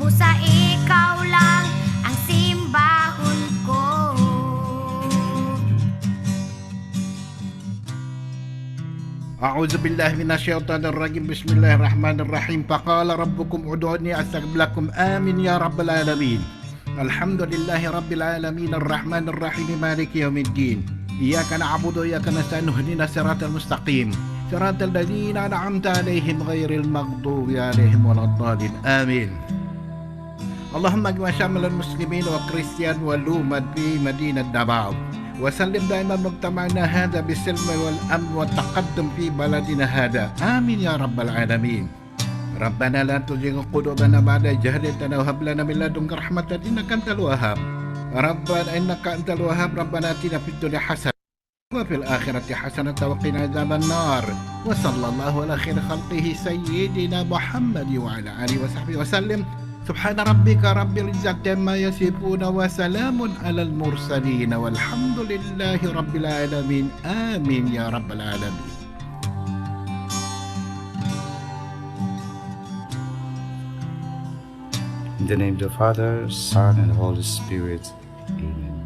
Busa ikaw lang ang simbahon ko. أعوذ بالله من الشيطان الرجيم بسم الله الرحمن الرحيم فقال ربكم ادعوني أستجب لكم آمين يا رب العالمين الحمد لله رب العالمين الرحمن الرحيم مالك يوم الدين إياك نعبد وإياك نستعين اهدنا الصراط المستقيم صراط الذين أنعمت عليهم غير المغضوب عليهم ولا الضالين آمين اللهم اجمع شامل المسلمين والكريستيان والأمة في مدينة دباو وسلم دائما مجتمعنا هذا بالسلم والأمن والتقدم في بلدنا هذا آمين يا رب العالمين ربنا لا تزغ قلوبنا بعد إذ هديتنا وهب لنا من لدنك رحمة إنك أنت الوهاب ربنا إنك أنت الوهاب ربنا آتنا في الدنيا حسنة وفي الآخرة حسنة وقنا عذاب النار وصلى الله على خير خلقه سيدنا محمد وعلى آله وصحبه وسلم سبحان ربك رب العزة عما يصفون وسلام على المرسلين والحمد لله رب العالمين آمين يا رب العالمين. In the name of the Father, Son, and Holy Spirit. Amen.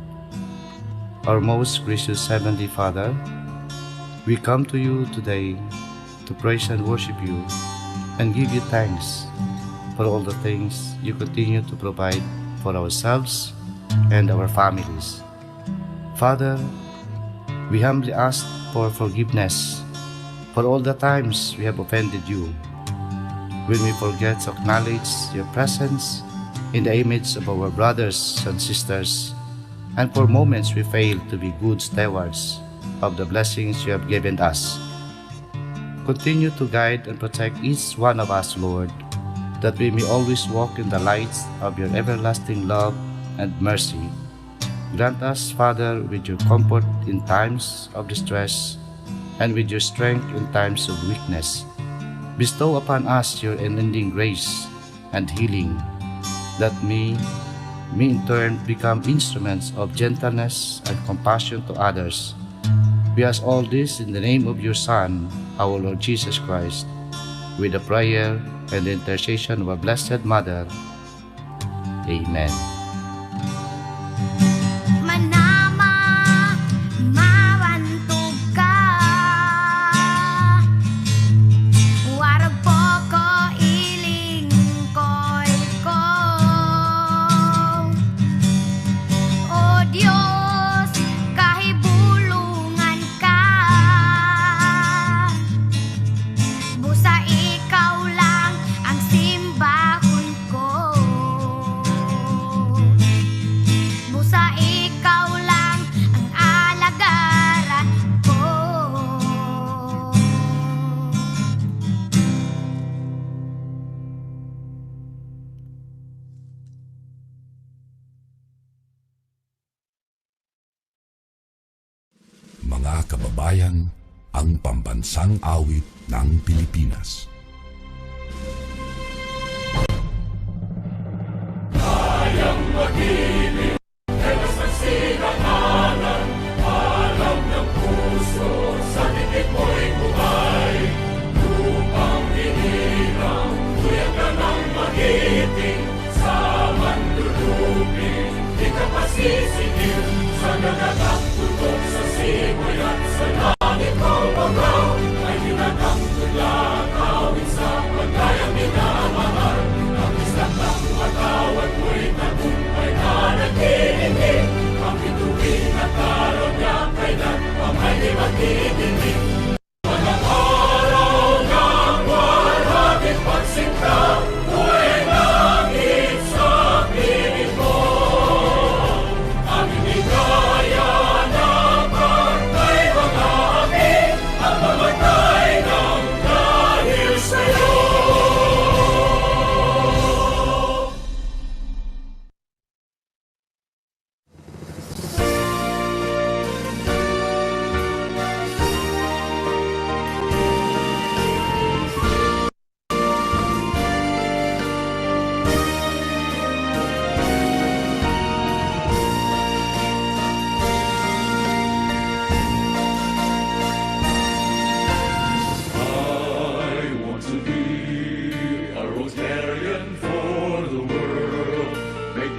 Our most gracious Heavenly Father, we come to you today to praise and worship you and give you thanks for all the things you continue to provide for ourselves and our families. Father, we humbly ask for forgiveness for all the times we have offended you, when we forget to acknowledge your presence in the image of our brothers and sisters, and for moments we fail to be good stewards of the blessings you have given us. Continue to guide and protect each one of us, Lord, that we may always walk in the lights of your everlasting love and mercy. Grant us, Father, with your comfort in times of distress and with your strength in times of weakness. Bestow upon us your unending grace and healing, that we may in turn become instruments of gentleness and compassion to others. We ask all this in the name of your Son, our Lord Jesus Christ, with the prayer and the intercession of our Blessed Mother. Amen. Manama, mawantog ka. Warag po ko iling koy ko. O Diyos, kahibulungan ka. Busa ikaw lang ang simbahon ko. Busa ikaw lang ang alagaran ko. Mga kababayan, ang pambansang awit ng Pilipinas. Sa langit ko bagaw, ay hinagang tula,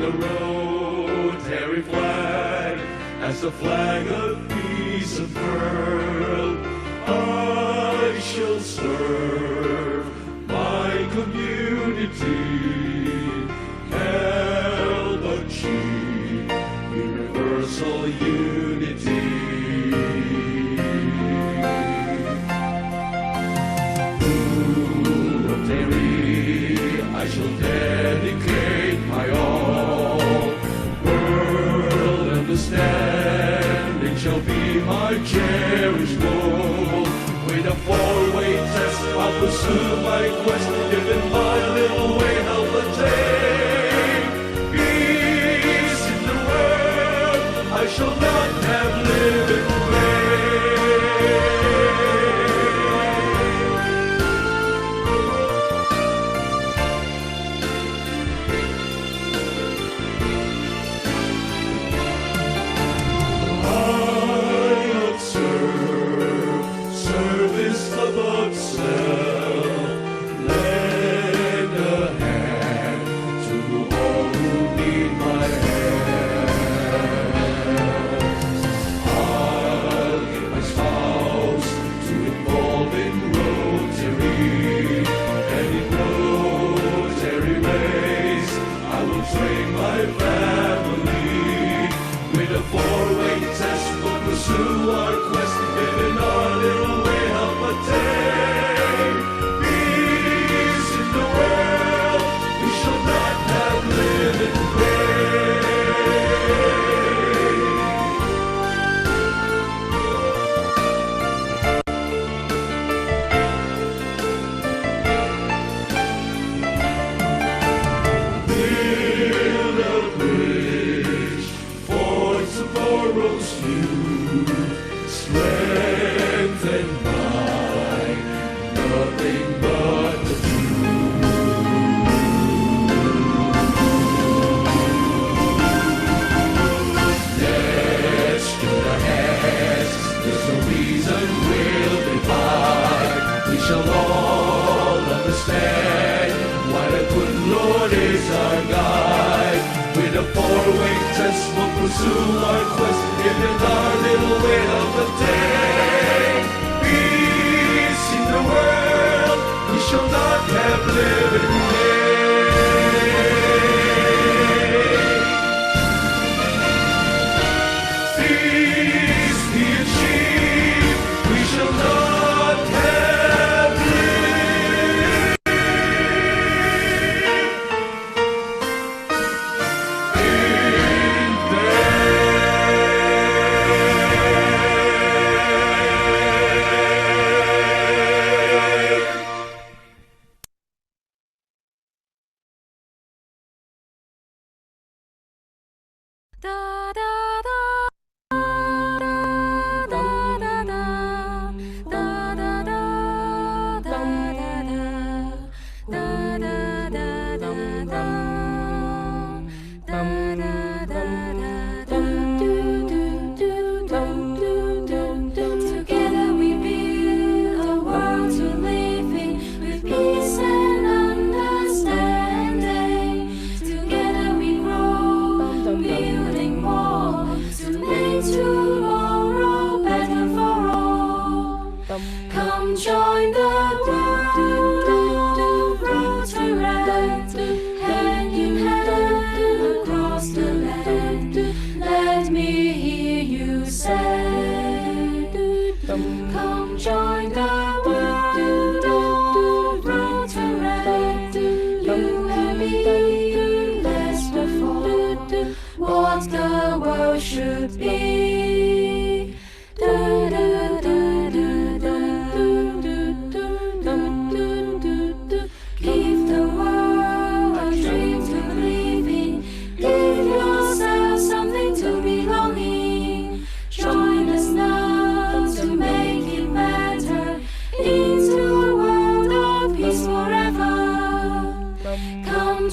the Rotary flag as the flag of peace unfurled. I shall serve my community, help achieve universal unity. I shall dedicate my all. World understanding shall be my cherished goal. With a four-way test, I'll pursue my quest. If in my little way help attain peace in the world, I shall not have lived in vain.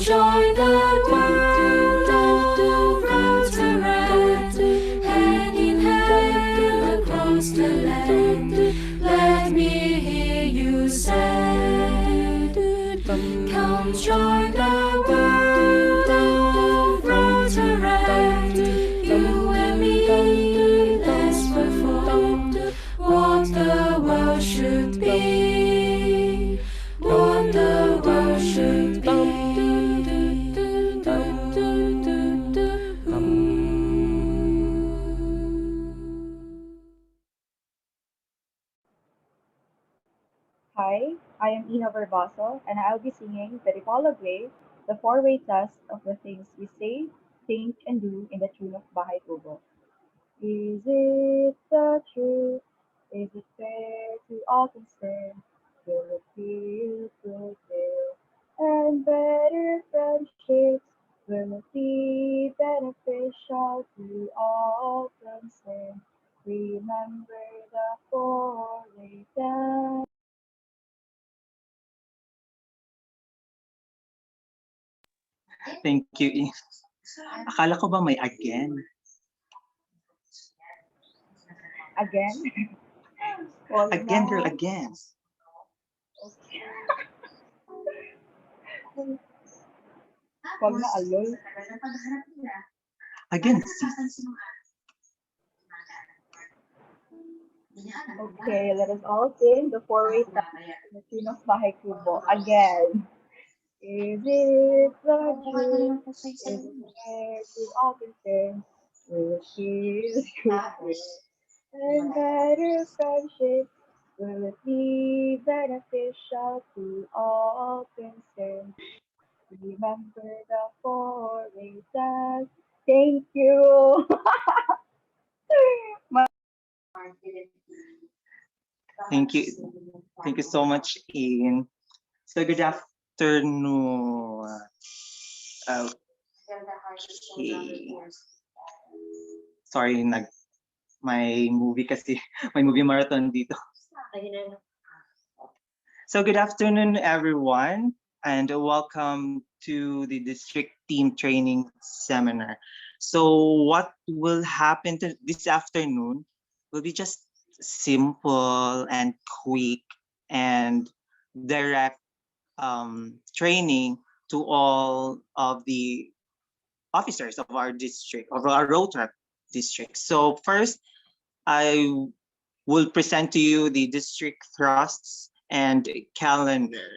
Join the world of Rotaract, hand in hand across the land. Let me hear you say, come join the world of Rotaract. should be, wonder what should be. Hi, I am Ina Barboso, and I'll be singing the Dialogue Way, the four-way test of the things we say, think, and do in the tune of Bahay Kubo. Is it the truth? Is it fair to all concerned? Will it feel fulfilled? And better friendships? Will it be beneficial to all concerned? Remember the four-way test. Thank you. Akala ko ba may again? Again? Wag Again, girl, na. again. Wag na alol. Again, sis. Okay, let us all sing the four-way test in the tune of Bahay Kubo. Again. Is it the truth? Is it fair to all concerned? Will it feel good? And better friendship? Will it be beneficial to all concerned? Remember the four-way test. Thank you. Thank you. Thank you so much, Ian. So good afternoon. Okay. Sorry, may movie kasi, may movie marathon dito. So good afternoon, everyone, and welcome to the district team training seminar. So what will happen this afternoon will be just simple and quick and direct training to all of the officers of our district, of our Rotaract district. So first, I will present to you the district thrusts and calendar.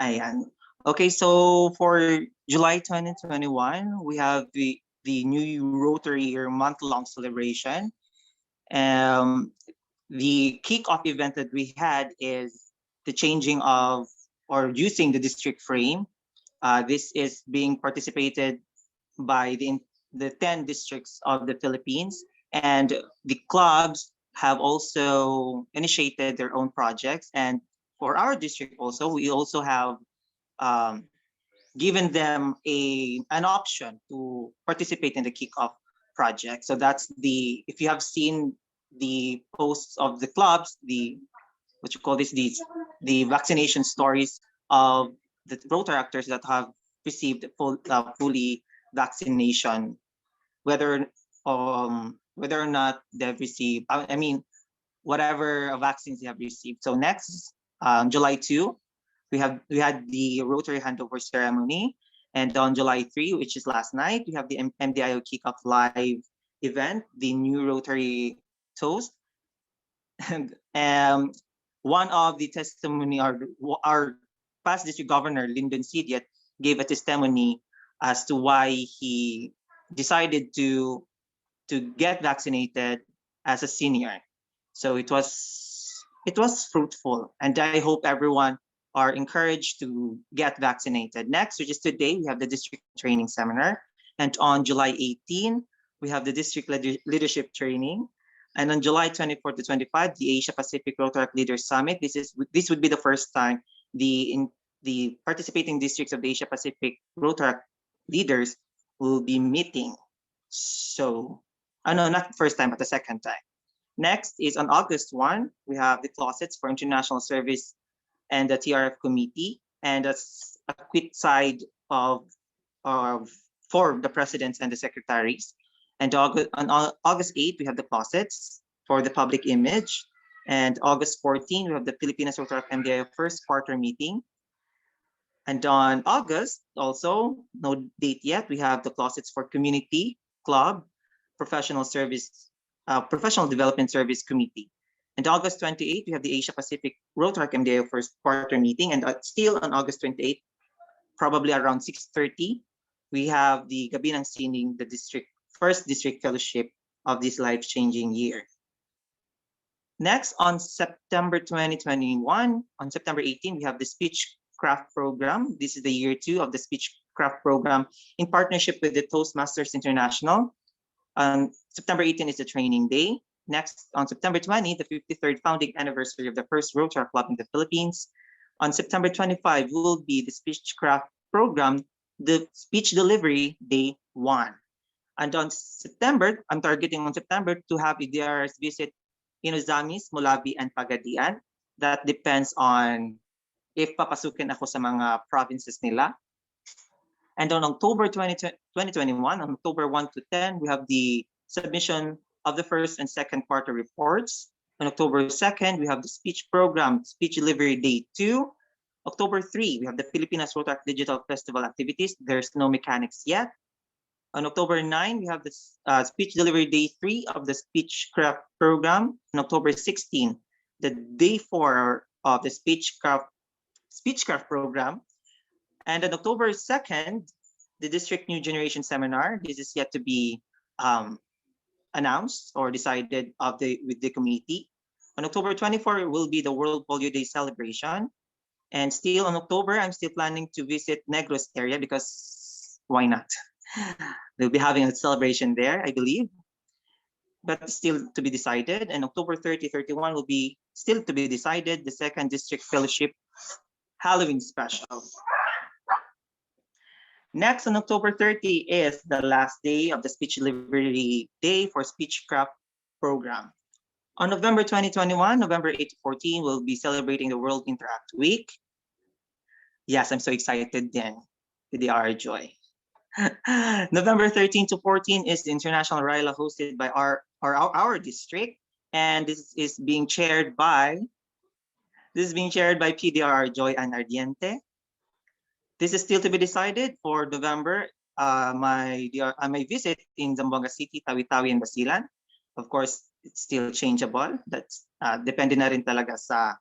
Ayan. Okay, so for July 2021, we have the new Rotary Year month-long celebration. The kickoff event that we had is the changing of or using the district frame. This is being participated by the 10 districts of the Philippines, and the clubs have also initiated their own projects. And for our district also, we also have given them an option to participate in the kickoff project. So that's if you have seen the posts of the clubs, the vaccination stories of the Rotaractors that have received fully vaccination, whether or not they've received, whatever vaccines they have received. So next, July 2, we had the Rotary handover ceremony, and on July 3, which is last night, we have the MDIO Kickoff Live event, the new Rotary toast, and one of the testimony, our past district governor, Lyndon Sidiat, gave a testimony as to why he decided to get vaccinated as a senior. So it was fruitful, and I hope everyone are encouraged to get vaccinated. Next, which is today, we have the district training seminar, and on July 18, we have the district leadership training. And on July 24 to 25, the Asia Pacific Rotaract Leaders Summit. This would be the first time the participating districts of the Asia Pacific Rotaract leaders will be meeting. So, no, not first time, but the second time. Next is on August 1, we have the closets for international service and the TRF committee, and that's a quick side for the presidents and the secretaries. And on August 8, we have the closets for the public image. And August 14, we have the Filipinas Rotaract MDIO first quarter meeting. And on August, also, no date yet, we have the closets for community, club, professional development service committee. And August 28, we have the Asia Pacific Rotaract MDIO first quarter meeting. And still on August 28, probably around 6:30, we have the Gabi ng Sining, the first district fellowship of this life-changing year. Next, on September 2021, on September 18, we have the Speechcraft program. This is the year 2 of the Speechcraft program in partnership with the Toastmasters International. September 18 is the training day. Next, on September 20, the 53rd founding anniversary of the first Rotaract Club in the Philippines. On September 25 will be the Speechcraft program, the speech delivery day 1. And on September, I'm targeting on September to have IPDRR's visit Inozamis, Mulabi, and Pagadian. That depends on if papasukin ako sa mga provinces nila. And on October 2021, on October 1 to 10, we have the submission of the first and second quarter reports. On October 2nd, we have the speech program, speech delivery day 2. October 3, we have the Pilipinas Rotaract Digital Festival activities. There's no mechanics yet. On October 9, we have the speech delivery day 3 of the Speechcraft program. On October 16, the day 4 of the Speechcraft program. And on October 2nd, the District New Generation Seminar. This is yet to be announced or decided with the committee. On October 24 will be the World Polio Day celebration. And still on October, I'm still planning to visit Negros area because why not? They'll be having a celebration there, I believe. But still to be decided. And October 30, 31 will be still to be decided, the second district fellowship Halloween special. Next, on October 30 is the last day of the speech delivery day for Speechcraft program. On November 2021, November 8 to 14, we'll be celebrating the World Interact Week. Yes, I'm so excited then with the R Joy. November 13 to 14 is the International Raila hosted by our district, and this is being chaired by PDRR Joy and Ardiente. This is still to be decided for November. My visit in Zamboanga City, Tawi-Tawi, and Basilan. Of course, it's still changeable. That's depende na rin talaga sa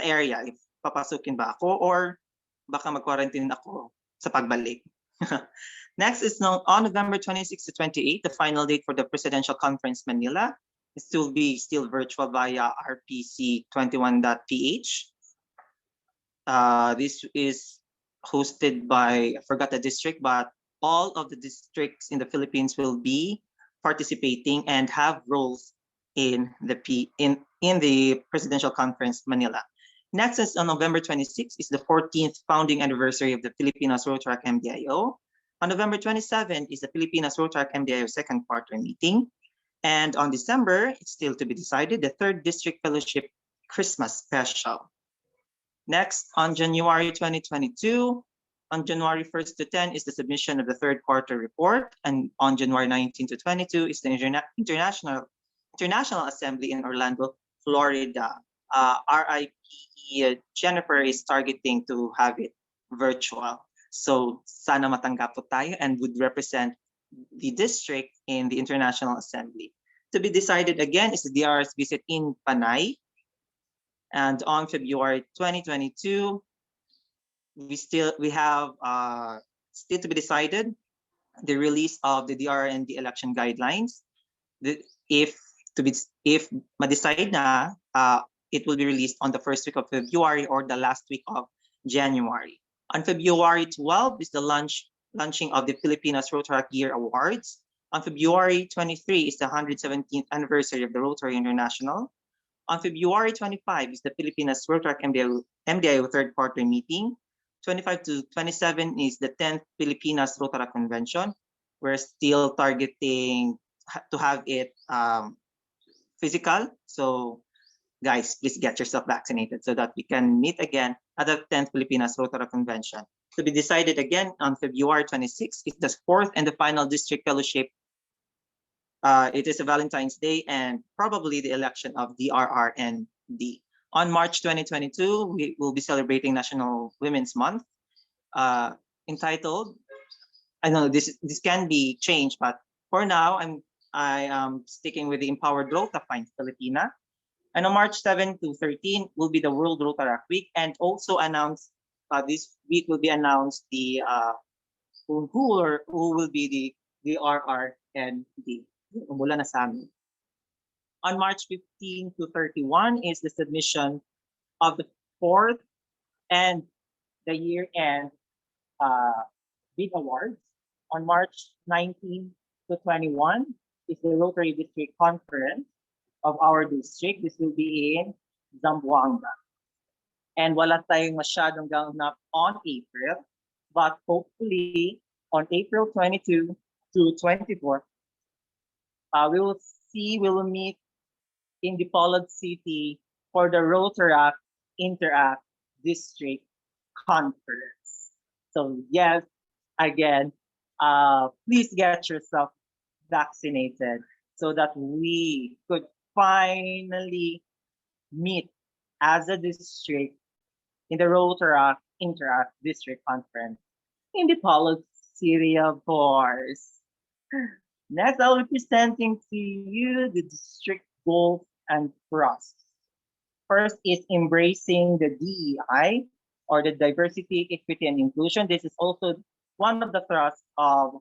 area. If papasukin ba ako or baka mag-quarantine ako sa pagbalik. Next is on November 26 to 28, the final date for the Presidential Conference Manila. It will be still virtual via rpc21.ph. This is hosted by, I forgot the district, but all of the districts in the Philippines will be participating and have roles in the Presidential Conference Manila. Next is on November 26 is the 14th founding anniversary of the Filipinas Rotaract MDIO. On November 27 is the Filipinas Rotaract MDIO second quarter meeting. And on December, it's still to be decided, the third district fellowship Christmas special. Next, on January 2022, on January 1st to 10 is the submission of the third quarter report. And on January 19 to 22 is the International Assembly in Orlando, Florida. RIP Jennifer is targeting to have it virtual. So sana matanggap po tayo and would represent the district in the International Assembly. To be decided again is the DRR's visit in Panay. And on February 2022, we have still to be decided the release of the DRR and the election guidelines. If ma-decide na, it will be released on the first week of February or the last week of January. On February 12 is the launching of the Filipinas Rotaract Year Awards. On February 23 is the 117th anniversary of the Rotary International. On February 25 is the Filipinas Rotaract MDIO third quarter meeting. 25 to 27 is the 10th Filipinas Rotaract Convention. We're still targeting to have it physical. So guys, please get yourself vaccinated so that we can meet again at the 10th Filipinas Rotaract Convention. To be decided again on February 26 is the fourth and the final district fellowship. It is a Valentine's Day and probably the election of DRRND. On March 2022, we will be celebrating National Women's Month, entitled. I know this can be changed, but for now, I am sticking with the Empowered Rota Find Filipina. And on March 7 to 13 will be the World Rotaract Week, and also announced this week will be announced the who will be the RR and the mula na sa amin. On March 15 to 31 is the submission of the fourth and the year-end bid awards. On March 19 to 21 is the Rotary District Conference of our district. This will be in Zamboanga. And wala tayong masyadong ganap on April, but hopefully on April 22 to 24, we will meet in the Dipolog City for the Rotaract Interact District Conference. So yes, again, please get yourself vaccinated so that we could finally meet as a district in the Rotaract Interact District Conference in the Dipolog City, of course. Next, I'll be presenting to you the district goals and thrusts. First is embracing the DEI, or the diversity, equity, and inclusion. This is also one of the thrusts of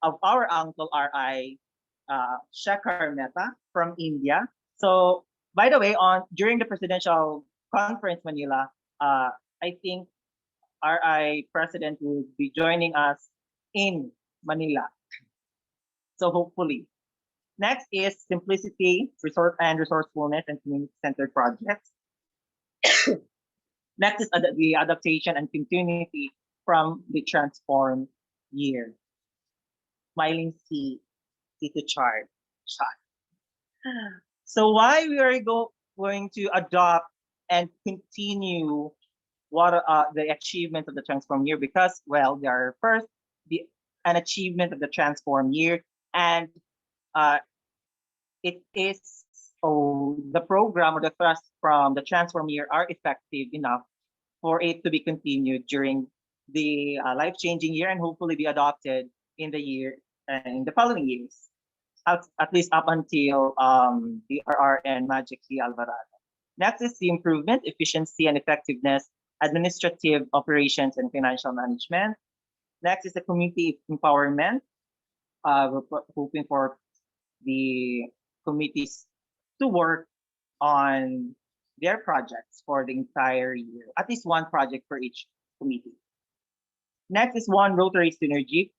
our uncle RI Shekhar Mehta from India. So, by the way, during the presidential conference Manila, I think RI President will be joining us in Manila. So hopefully. Next is simplicity, resourcefulness, and community-centered projects. Next is the adaptation and continuity from the transformed year. Smiling C to chart. So why we are going to adopt and continue what the achievement of the transform year? Because, well, they are first an achievement of the transform year, and it is the program or the thrust from the transform year are effective enough for it to be continued during the life-changing year, and hopefully be adopted in the year in the following years, at least up until DRR and Magic C. Alvarado. Next is the improvement, efficiency, and effectiveness, administrative operations, and financial management. Next is the community empowerment. We're hoping for the committees to work on their projects for the entire year, at least one project for each committee. Next is one Rotary synergy,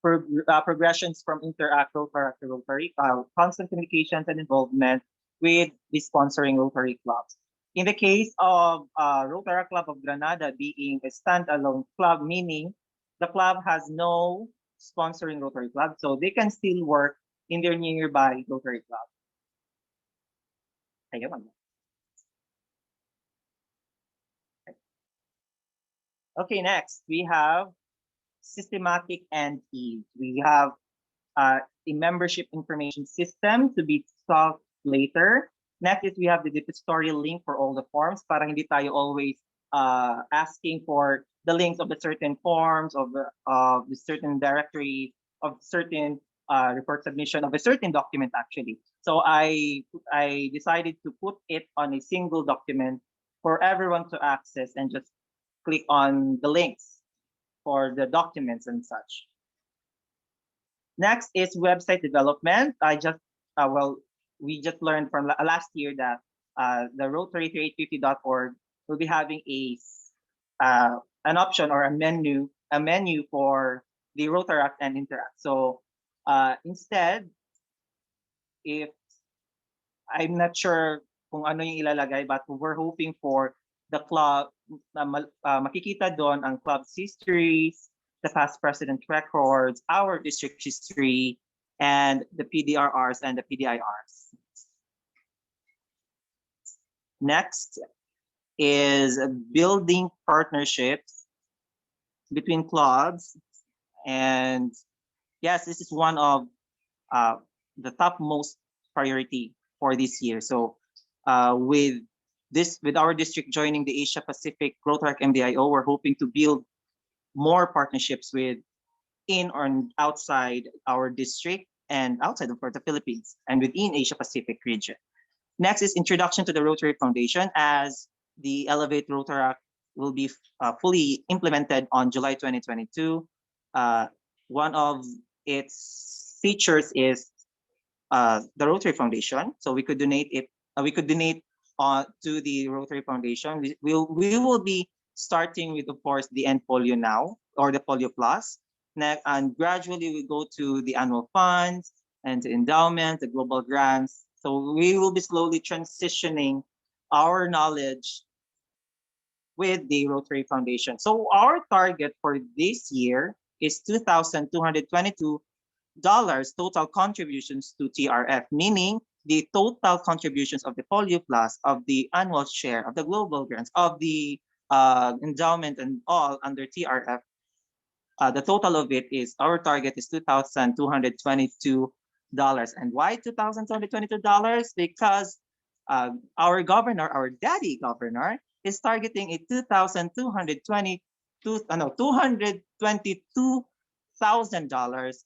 progressions from Interact Rotaract to Rotary, constant communications and involvement with the sponsoring Rotary clubs. In the case of Rotaract Club of Granada being a standalone club, meaning the club has no sponsoring Rotary club, so they can still work in their nearby Rotary club. Ayun. Okay, next we have systematic and ease. We have a membership information system to be solved later. Next is we have the depository link for all the forms, para hindi tayo always asking for the links of the certain forms, of the certain directory, of certain report submission of a certain document actually. So I decided to put it on a single document for everyone to access and just click on the links for the documents and such. Next is website development. We just learned from last year that the Rotary3850.org will be having an option or a menu for the Rotaract and Interact. So instead, if I'm not sure kung ano yung ilalagay, but we're hoping for the club, makikita doon ang club's histories, the past president records, our district history, and the PDRRs and the PDIRs. Next is building partnerships between clubs, and yes, this is one of the topmost priority for this year. So with our district joining the Asia Pacific Rotaract MDIO, we're hoping to build more partnerships in or outside our district and outside of the Philippines and within Asia Pacific region. Next is introduction to the Rotary Foundation, as the Elevate Rotaract will be fully implemented on July 2022. One of its features is the Rotary Foundation. So we could donate it. We could donate to the Rotary Foundation. We will be starting with, of course, the End Polio Now or the Polio Plus. Next, and gradually we go to the annual funds and the endowment, the global grants. So we will be slowly transitioning our knowledge with the Rotary Foundation. So our target for this year is $2,222 total contributions to TRF, meaning the total contributions of the Polio Plus, of the annual share, of the global grants, of the endowment and all under TRF. The total of it is, our target is $2,222. And why $2,222? Because our governor, our daddy governor, is targeting a $222,000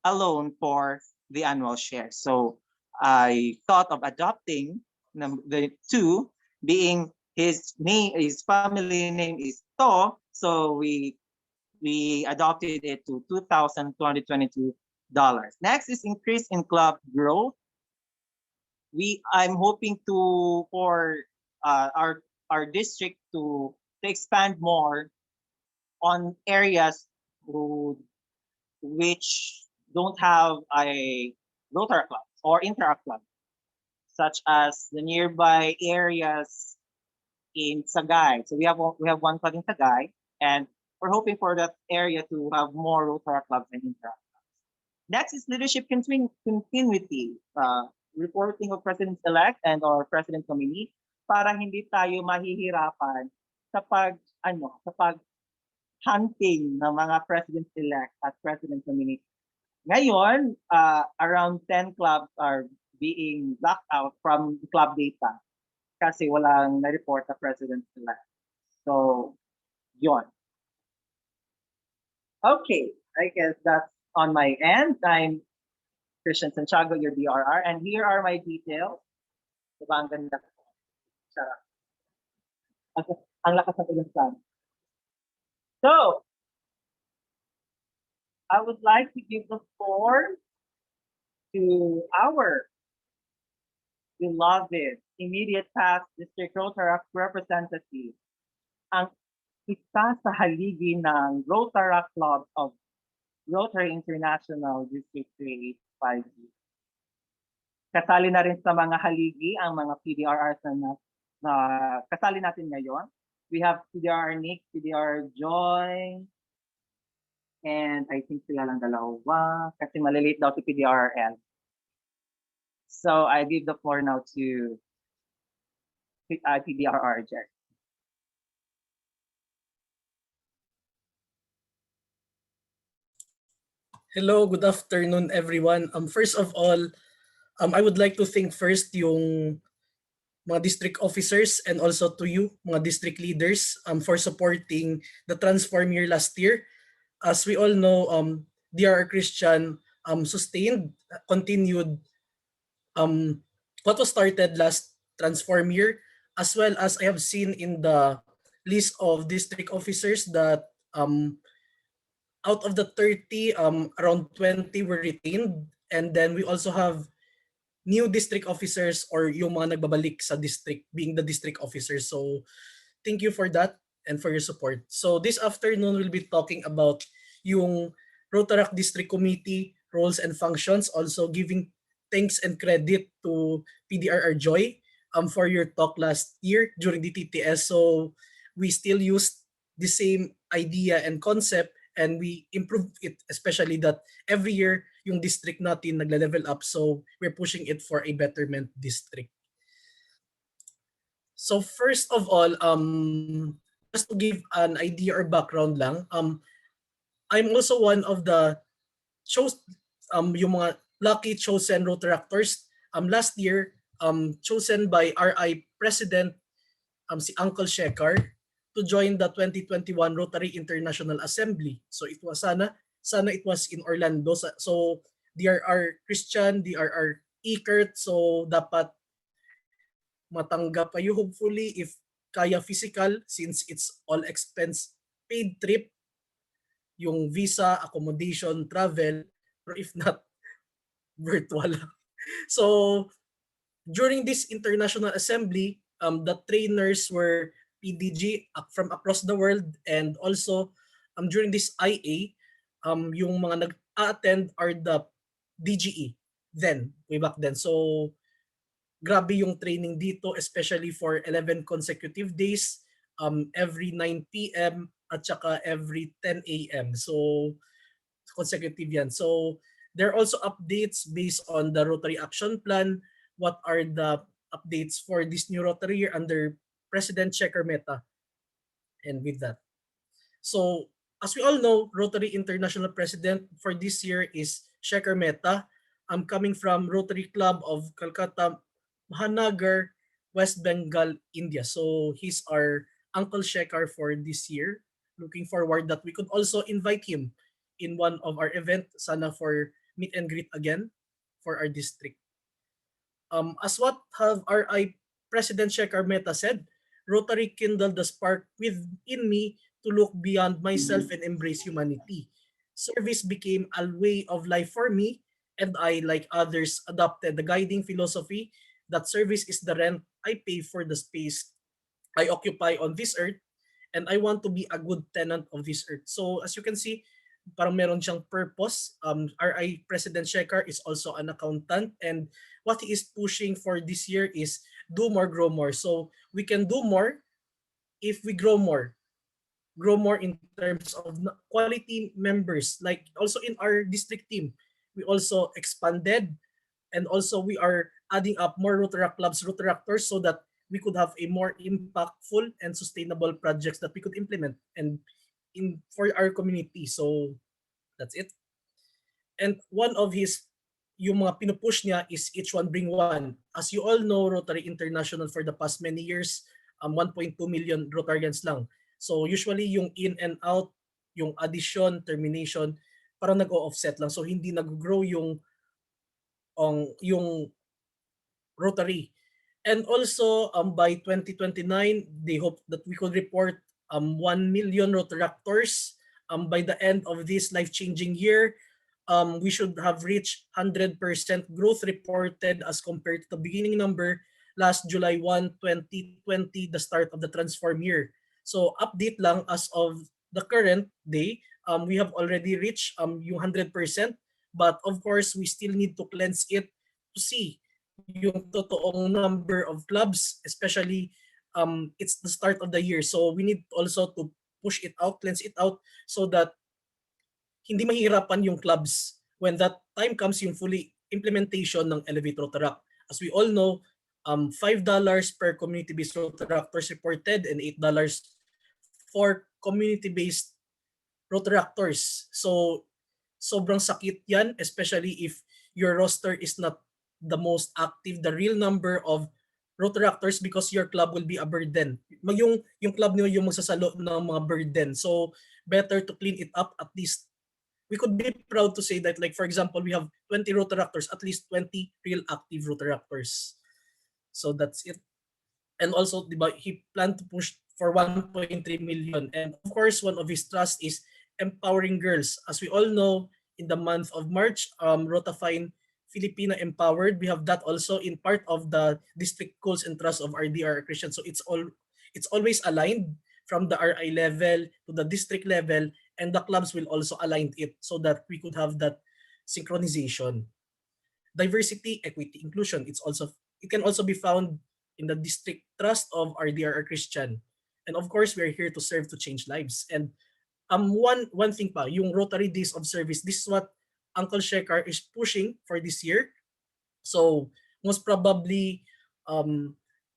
alone for the annual share. So I thought of adopting the two, being his name, his family name is To, so we adopted it to $2,222. Next is increase in club growth. I'm hoping for our district to expand more on areas which don't have a Rotary club or Interact club, such as the nearby areas in Sagay. So we have one club in Sagay, and we're hoping for that area to have more Rotary clubs and Interact clubs. Next is leadership continuity, reporting of president-elect and or president nominee, para hindi tayo mahihirapan sa hunting ng mga president-elect at president nominee. Ngayon, around 10 clubs are being blocked out from the club data kasi walang na-report na president-elect. So, yon. Okay, I guess that's on my end. I'm Christian Santiago, your DRR, and here are my details. Diba ang ganda? Sarap. Ang lakas ng ulan. So, I would like to give the floor to our beloved immediate past District Rotaract representative, ang isa sa haligi ng Rotaract Club of Rotary International District 385. Kasali na rin sa mga haligi ang mga PDRRs na kasali natin ngayon. We have PDRR Nick, PDRR Joy, and I think sila lang dalawa kasi malilate daw si PDRL. So I give the floor now to IPDRR Jeric. Hello, good afternoon everyone. First of all, I would like to thank first yung mga district officers and also to you, mga district leaders, for supporting the Transform Year last year. As we all know, DRR Christian continued what was started last Transform Year, as well as I have seen in the list of district officers that out of the 30, around 20 were retained, and then we also have new district officers or yung mga nagbabalik sa district being the district officers. So thank you for that and for your support. So this afternoon we'll be talking about yung Rotaract District Committee roles and functions, also giving thanks and credit to PDRR Joy for your talk last year during DTTS. So we still used the same idea and concept and we improved it, especially that every year yung district natin nagle-level up, so we're pushing it for a betterment district. So first of all, just to give an idea or background lang, I'm also one of the yung mga lucky chosen Rotaractors last year, chosen by RI President si Uncle Shekar to join the 2021 Rotary International Assembly. So it was sana it was in Orlando. So DRR Christian, DRR Ikert, so dapat matanggap kayo hopefully if kaya physical, since it's all expense paid trip, yung visa, accommodation, travel, or if not, virtual. So during this international assembly, the trainers were PDG from across the world, and also during this IA, yung mga nag-attend are the DGE then, way back then. So grabe yung training dito, especially for 11 consecutive days, every 9 p.m. at saka every 10 a.m. So consecutive yan. So there are also updates based on the Rotary Action Plan. What are the updates for this new Rotary year under President Checker Meta? And with that. So as we all know, Rotary International President for this year is Shekhar Mehta. I'm coming from Rotary Club of Calcutta, Mahanagar, West Bengal, India. So he's our Uncle Shekhar for this year. Looking forward that we could also invite him in one of our event, sana for meet and greet again for our district. As what have RI President Shekhar Mehta said, Rotary kindled the spark within me to look beyond myself and embrace humanity. Service became a way of life for me, and I, like others, adopted the guiding philosophy that service is the rent I pay for the space I occupy on this earth, and I want to be a good tenant of this earth. So as you can see, parang meron siyang purpose. RI President Shekhar is also an accountant, and what he is pushing for this year is do more, grow more. So we can do more if we grow more in terms of quality members. Like also in our district team, we also expanded, and also we are adding up more Rotaract clubs, Rotaractors, so that we could have a more impactful and sustainable projects that we could implement and in for our community. So that's it. And one of his yung mga pinupush niya is each one bring one. As you all know, Rotary International for the past many years, 1.2 million Rotarians lang. So usually yung in and out, yung addition, termination, parang nag-o-offset lang. So hindi nag-grow yung Rotary. And also by 2029, they hope that we could report 1 million Rotaractors. By the end of this life-changing year, we should have reached 100% growth reported as compared to the beginning number last July 1, 2020, the start of the transform year. So update lang as of the current day, we have already reached yung 100%, but of course we still need to cleanse it to see yung totoong number of clubs, especially it's the start of the year. So we need also to push it out, cleanse it out, so that hindi mahirapan yung clubs when that time comes yung fully implementation ng Elevate Rotaract. As we all know, $5 per community-based Rotaractors reported and $8 for community-based Rotaractors. So sobrang sakit yan, especially if your roster is not the most active, the real number of Rotaractors, because your club will be a burden. Yung club niyo yung magsasalo ng mga burden. So better to clean it up. At least we could be proud to say that, like for example, we have 20 Rotaractors, at least 20 real active Rotaractors. So that's it. And also, diba, he planned to push for 1.3 million. And of course, one of his trusts is empowering girls. As we all know, in the month of March, Rotafine Filipina Empowered, we have that also in part of the district goals and trust of our DRR Christian. So it's always aligned from the RI level to the district level, and the clubs will also align it so that we could have that synchronization. Diversity, equity, inclusion. It can also be found in the district trust of our DRR Christian. And of course, we are here to serve, to change lives. And one thing pa, yung Rotary Days of Service, this is what Uncle Shekhar is pushing for this year. So most probably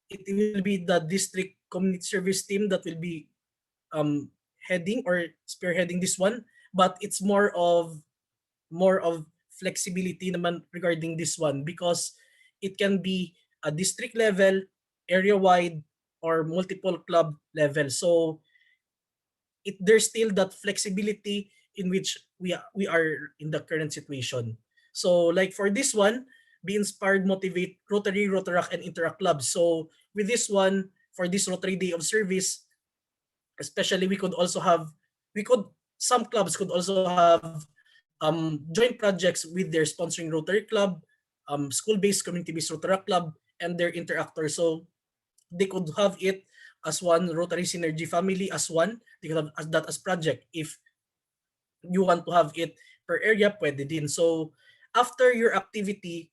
it will be the district community service team that will be heading or spearheading this one, but it's more of flexibility naman regarding this one, because it can be a district level, area wide, or multiple club level. So there's still that flexibility in which we are in the current situation. So like for this one, be inspired, motivate Rotary, Rotaract, and Interact clubs. So with this one, for this Rotary Day of Service, especially we could some clubs could also have joint projects with their sponsoring Rotary Club, school-based, community-based Rotaract Club, and their interactors. So they could have it as one Rotary Synergy family, as one. They could have that as project. If you want to have it per area, pwede din. So after your activity,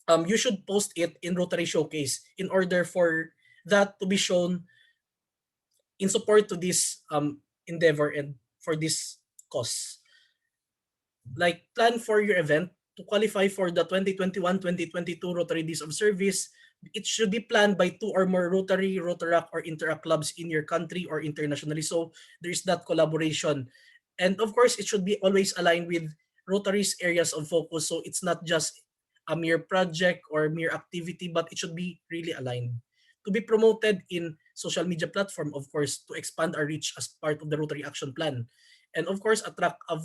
you should post it in Rotary Showcase in order for that to be shown in support to this endeavor and for this cause. Like, plan for your event to qualify for the 2021-2022 Rotary Days of Service. It should be planned by 2 or more Rotary, Rotaract, or Interact clubs in your country or internationally. So there is that collaboration. And of course, it should be always aligned with Rotary's areas of focus. So it's not just a mere project or mere activity, but it should be really aligned. To be promoted in social media platform, of course, to expand our reach as part of the Rotary Action Plan. And of course, attract a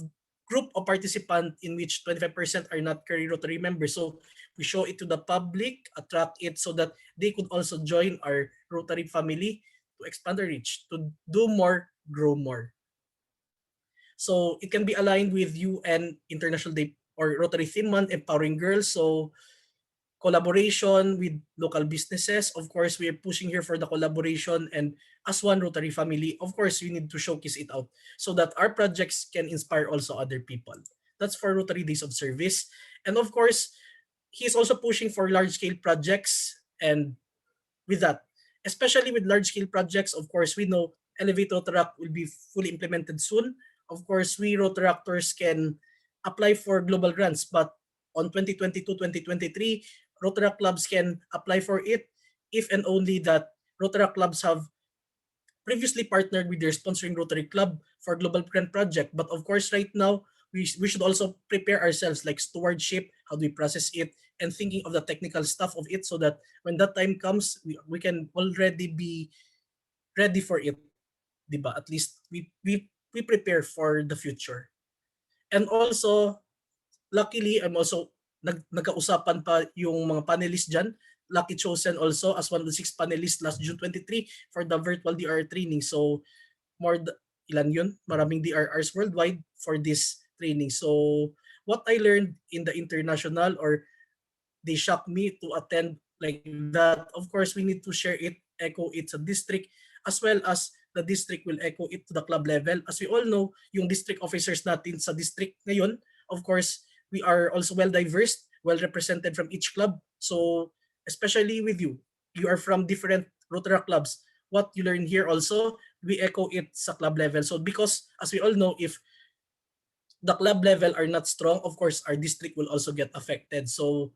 group of participants in which 25% are not currently Rotary members. So we show it to the public, attract it so that they could also join our Rotary family to expand our reach, to do more, grow more. So it can be aligned with UN International Day or Rotary Theme Month, Empowering Girls. So collaboration with local businesses. Of course, we are pushing here for the collaboration, and as one Rotary family, of course, we need to showcase it out so that our projects can inspire also other people. That's for Rotary Days of Service. And of course, he's also pushing for large-scale projects, and with that, especially with large-scale projects, of course, we know Elevate Rotaract will be fully implemented soon. Of course, we Rotaractors can apply for global grants, but on 2022-2023, Rotaract clubs can apply for it if and only that Rotaract clubs have previously partnered with their sponsoring Rotary Club for global grant project. But of course, right now, we should also prepare ourselves, like stewardship, how do we process it, and thinking of the technical stuff of it so that when that time comes, we can already be ready for it. Diba? At least we prepare for the future. And also, luckily, I'm also nagkausapan pa yung mga panelists dyan. Lucky chosen also as one of the 6 panelists last June 23 for the virtual DRR training. So, ilan yun? Maraming DRRs worldwide for this training. So, what I learned in the international, or they shocked me to attend like that. Of course, we need to share it, echo it sa district, as well as the district will echo it to the club level. As we all know, yung district officers natin sa district ngayon, of course, we are also well diverse, well represented from each club. So, especially with you are from different Rotaract clubs. What you learn here also, we echo it sa club level. So, because as we all know, if the club level are not strong, of course, our district will also get affected. So,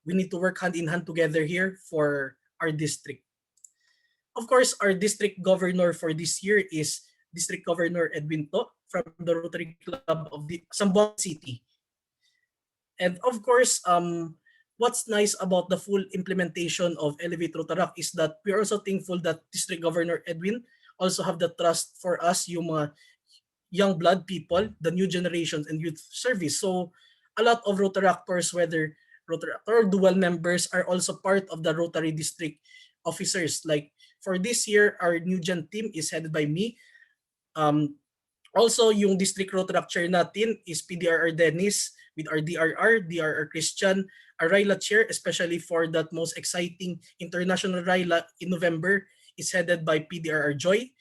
we need to work hand in hand together here for our district. Of course, our district governor for this year is District Governor Edwin To from the Rotary Club of the Zamboanga City. And of course, what's nice about the full implementation of Elevate Rotaract is that we are also thankful that District Governor Edwin also have the trust for us, yung mga young blood people, the new generations and youth service. So a lot of Rotaractors, whether Rotaract or dual members, are also part of the Rotary District officers. Like for this year, our new gen team is headed by me. Also, yung District Rotaract chair natin is PDRR Dennis, with our DRR Christian, our RILA chair, especially for that most exciting international RILA in November, is headed by PDRR Joy.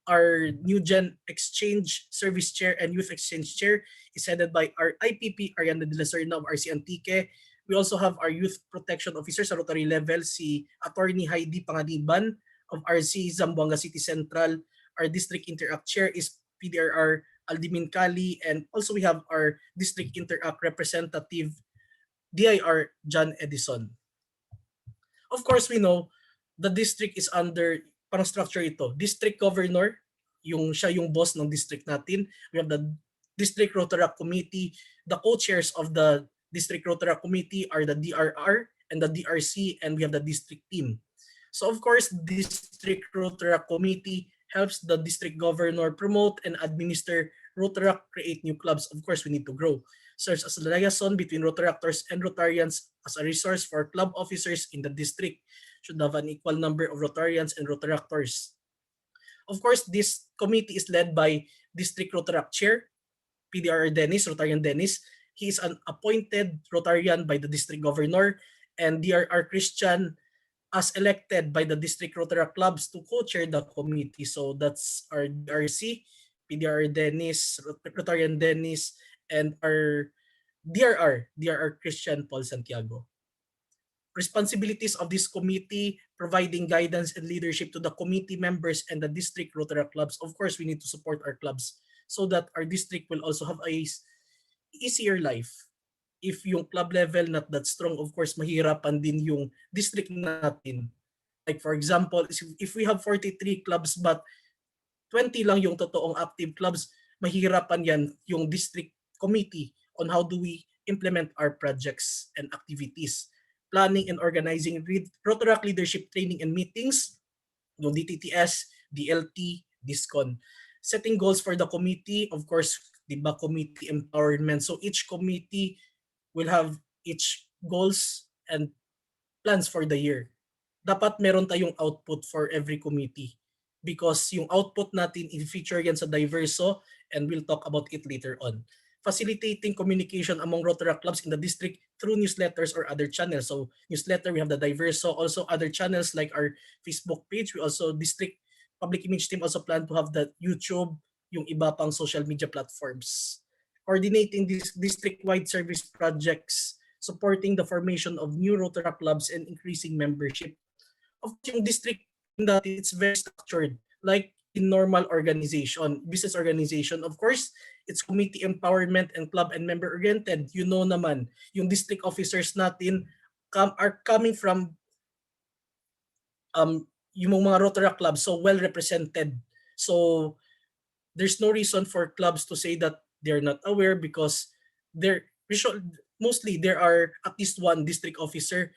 Our New Gen Exchange Service Chair and Youth Exchange Chair is headed by our IPP, Ariana de la Serna of RC Antique. We also have our Youth Protection Officer sa Rotary level, si Attorney Heidi Panganiban of RC Zamboanga City Central. Our District Interact Chair is PDRR Aldimin Kali, and also we have our District Interact Representative, DIR John Edison. Of course, we know the district is under, parang structure ito, District Governor, siya yung boss ng district natin. We have the District Rotaract Committee. The co-chairs of the District Rotaract Committee are the DRR and the DRC, and we have the district team. So of course, District Rotaract Committee helps the district governor promote and administer Rotaract, create new clubs. Of course, we need to grow. serves as a liaison between Rotaractors and Rotarians as a resource for club officers in the district. Should have an equal number of Rotarians and Rotaractors. Of course, this committee is led by District Rotaract Chair, PDRR Dennis, Rotarian Dennis. He is an appointed Rotarian by the District Governor, and DRR Christian as elected by the District Rotaract Clubs to co-chair the committee. So that's our DRC, PDRR Dennis, Rotarian Dennis, and our DRR Christian Paul Santiago. Responsibilities of this committee: providing guidance and leadership to the committee members and the district Rotaract clubs. Of course, we need to support our clubs so that our district will also have a easier life. If yung club level not that strong, of course, mahirapan din yung district natin. Like for example, if we have 43 clubs but 20 lang yung totoong active clubs, mahirapan yan yung district committee on how do we implement our projects and activities. Planning and organizing Rotaract leadership training and meetings, yung DTTS, DLT, DISCON. Setting goals for the committee, of course, diba, committee empowerment. So each committee will have each goals and plans for the year. Dapat meron tayong output for every committee because yung output natin i-feature yan sa DIVERSO and we'll talk about it later on. Facilitating communication among Rotaract clubs in the district through newsletters or other channels. So newsletter, we have the DIVERSO, also other channels like our Facebook page. We also, district public image team also plan to have the YouTube, yung iba pang social media platforms. Coordinating these district-wide service projects, supporting the formation of new Rotaract clubs and increasing membership. Of course, yung district dati, it's very structured, like in normal organization, business organization. Of course, it's committee empowerment and club and member oriented. You know naman, yung district officers natin are coming from yung mga Rotaract clubs, so well represented. So there's no reason for clubs to say that they're not aware because mostly there are at least one district officer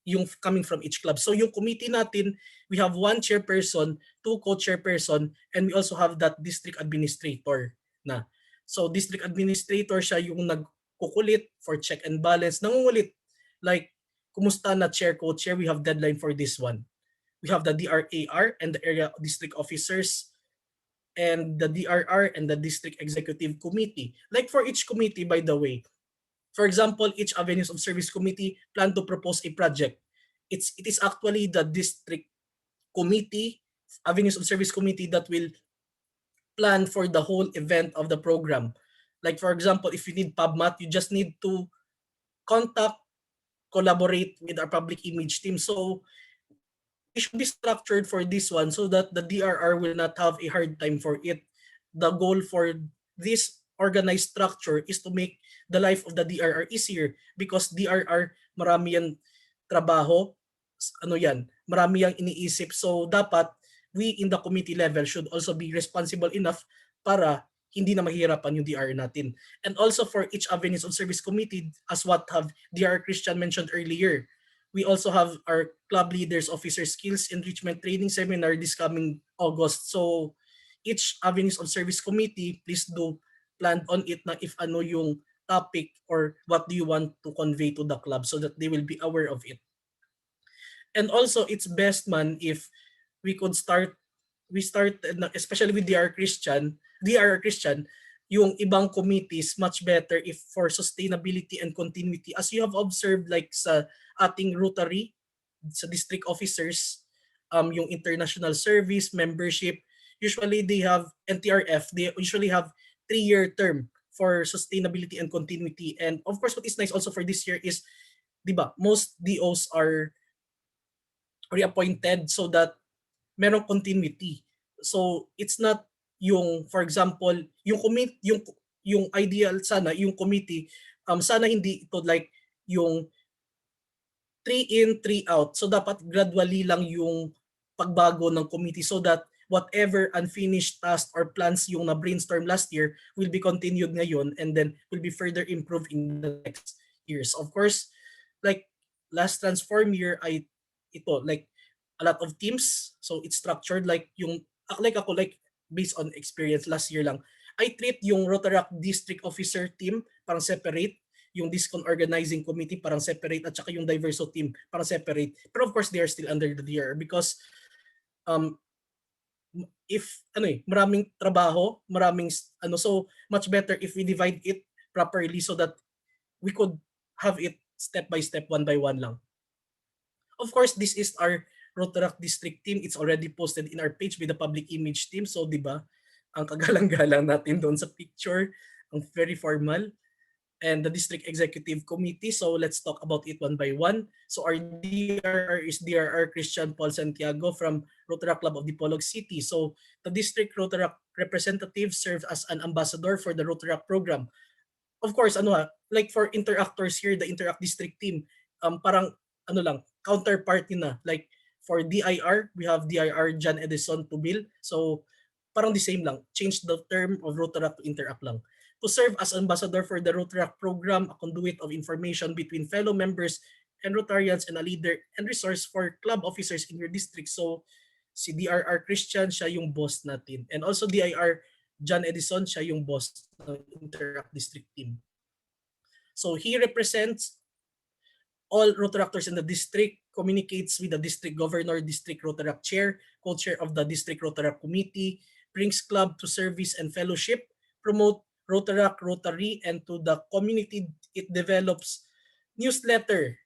yung coming from each club. So yung committee natin, we have one chairperson, two co-chairperson, and we also have that district administrator na. So district administrator siya yung nagkukulit for check and balance, nangungulit like kumusta na chair, co-chair, we have deadline for this one. We have the DRAR and the area district officers and the DRR and the district executive committee. Like for each committee, by the way, for example, each avenues of service committee plan to propose a project. It is actually the district committee, avenues of service committee that will plan for the whole event of the program. Like for example, if you need PubMat, you just need to collaborate with our public image team. So it should be structured for this one so that the DRR will not have a hard time for it. The goal for this organized structure is to make the life of the DRR easier because DRR marami yan trabaho, marami yang iniisip. So dapat we in the committee level should also be responsible enough para hindi na mahirapan yung DRR natin. And also for each avenues of service committee, as what have DRR Christian mentioned earlier, we also have our club leaders officer skills enrichment training seminar this coming August. So each avenues of service committee, please do plan on it na if ano yung topic or what do you want to convey to the club so that they will be aware of it. And also it's best man if we start especially with DRR Christian, yung ibang committees much better if for sustainability and continuity. As you have observed like sa ating Rotary, sa district officers, yung international service, membership, usually they have NTRF, they usually have 3-year term for sustainability and continuity. And of course, what is nice also for this year is, diba, most DOs are reappointed so that merong continuity. So it's not yung, for example, yung ideal sana, yung committee, sana hindi ito like yung 3 in, 3 out. So dapat gradually lang yung pagbago ng committee so that whatever unfinished tasks or plans yung na-brainstorm last year will be continued ngayon and then will be further improved in the next years. Of course, like last transform year, like a lot of teams. So it's structured like yung, like ako, like based on experience last year lang, I treat yung Rotaract district officer team parang separate, yung Discon Organizing Committee parang separate, at saka yung DIVERSO team parang separate. Pero of course, they are still under the DRR because um, if maraming trabaho, so much better if we divide it properly so that we could have it step by step, one by one lang. Of course, this is our Rotaract district team. It's already posted in our page with the public image team. So, di ba, ang kagalang-galang natin doon sa picture, ang very formal. And the district executive committee. So let's talk about it one by one. So our DRR is DRR Christian Paul Santiago from Rotaract Club of Dipolog City. So the district Rotaract representative serves as an ambassador for the Rotaract program. Of course, like for interactors here, the Interact district team, parang counterparty na. Like for DIR, we have DIR John Edison Tubil. So parang the same lang. Change the term of Rotaract to Interact lang. To serve as ambassador for the Rotaract program, a conduit of information between fellow members and Rotarians, and a leader and resource for club officers in your district. So si DRR Christian, siya yung boss natin. And also DIR John Edison, siya yung boss ng Interact district team. So he represents all Rotaractors in the district, communicates with the district governor, district Rotaract chair, co-chair of the district Rotaract committee, brings club to service and fellowship, promote Rotaract, Rotary, and to the community. It develops newsletter.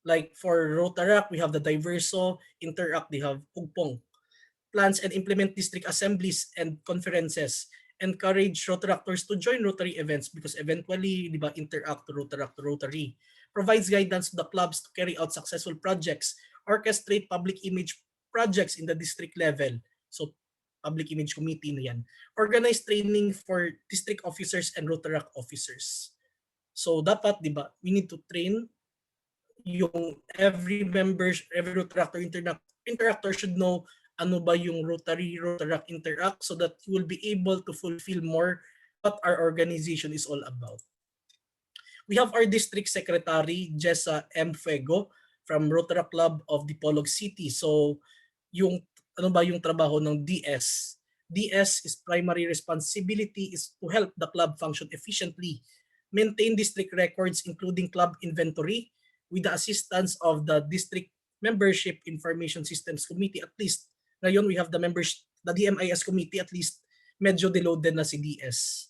Like for Rotaract, we have the DIVERSO, Interact, they have Pugpong. Plans and implement district assemblies and conferences. Encourage Rotaractors to join Rotary events because eventually, di ba, Interact to Rotaract to Rotary. Provides guidance to the clubs to carry out successful projects. Orchestrate public image projects in the district level. So public image committee na yan. Organize training for district officers and Rotaract officers. So dapat, di ba, we need to train yung every Rotaractor interactor should know ano ba yung Rotary, Rotaract, Interact, so that you will be able to fulfill more what our organization is all about. We have our district secretary, Jessa M. Fuego, from Rotaract Club of Dipolog City. So yung ano ba yung trabaho ng DS? DS is primary responsibility is to help the club function efficiently, maintain district records including club inventory with the assistance of the district membership information systems committee. At least ngayon we have the DMIS committee, at least medyo deloaded na si DS.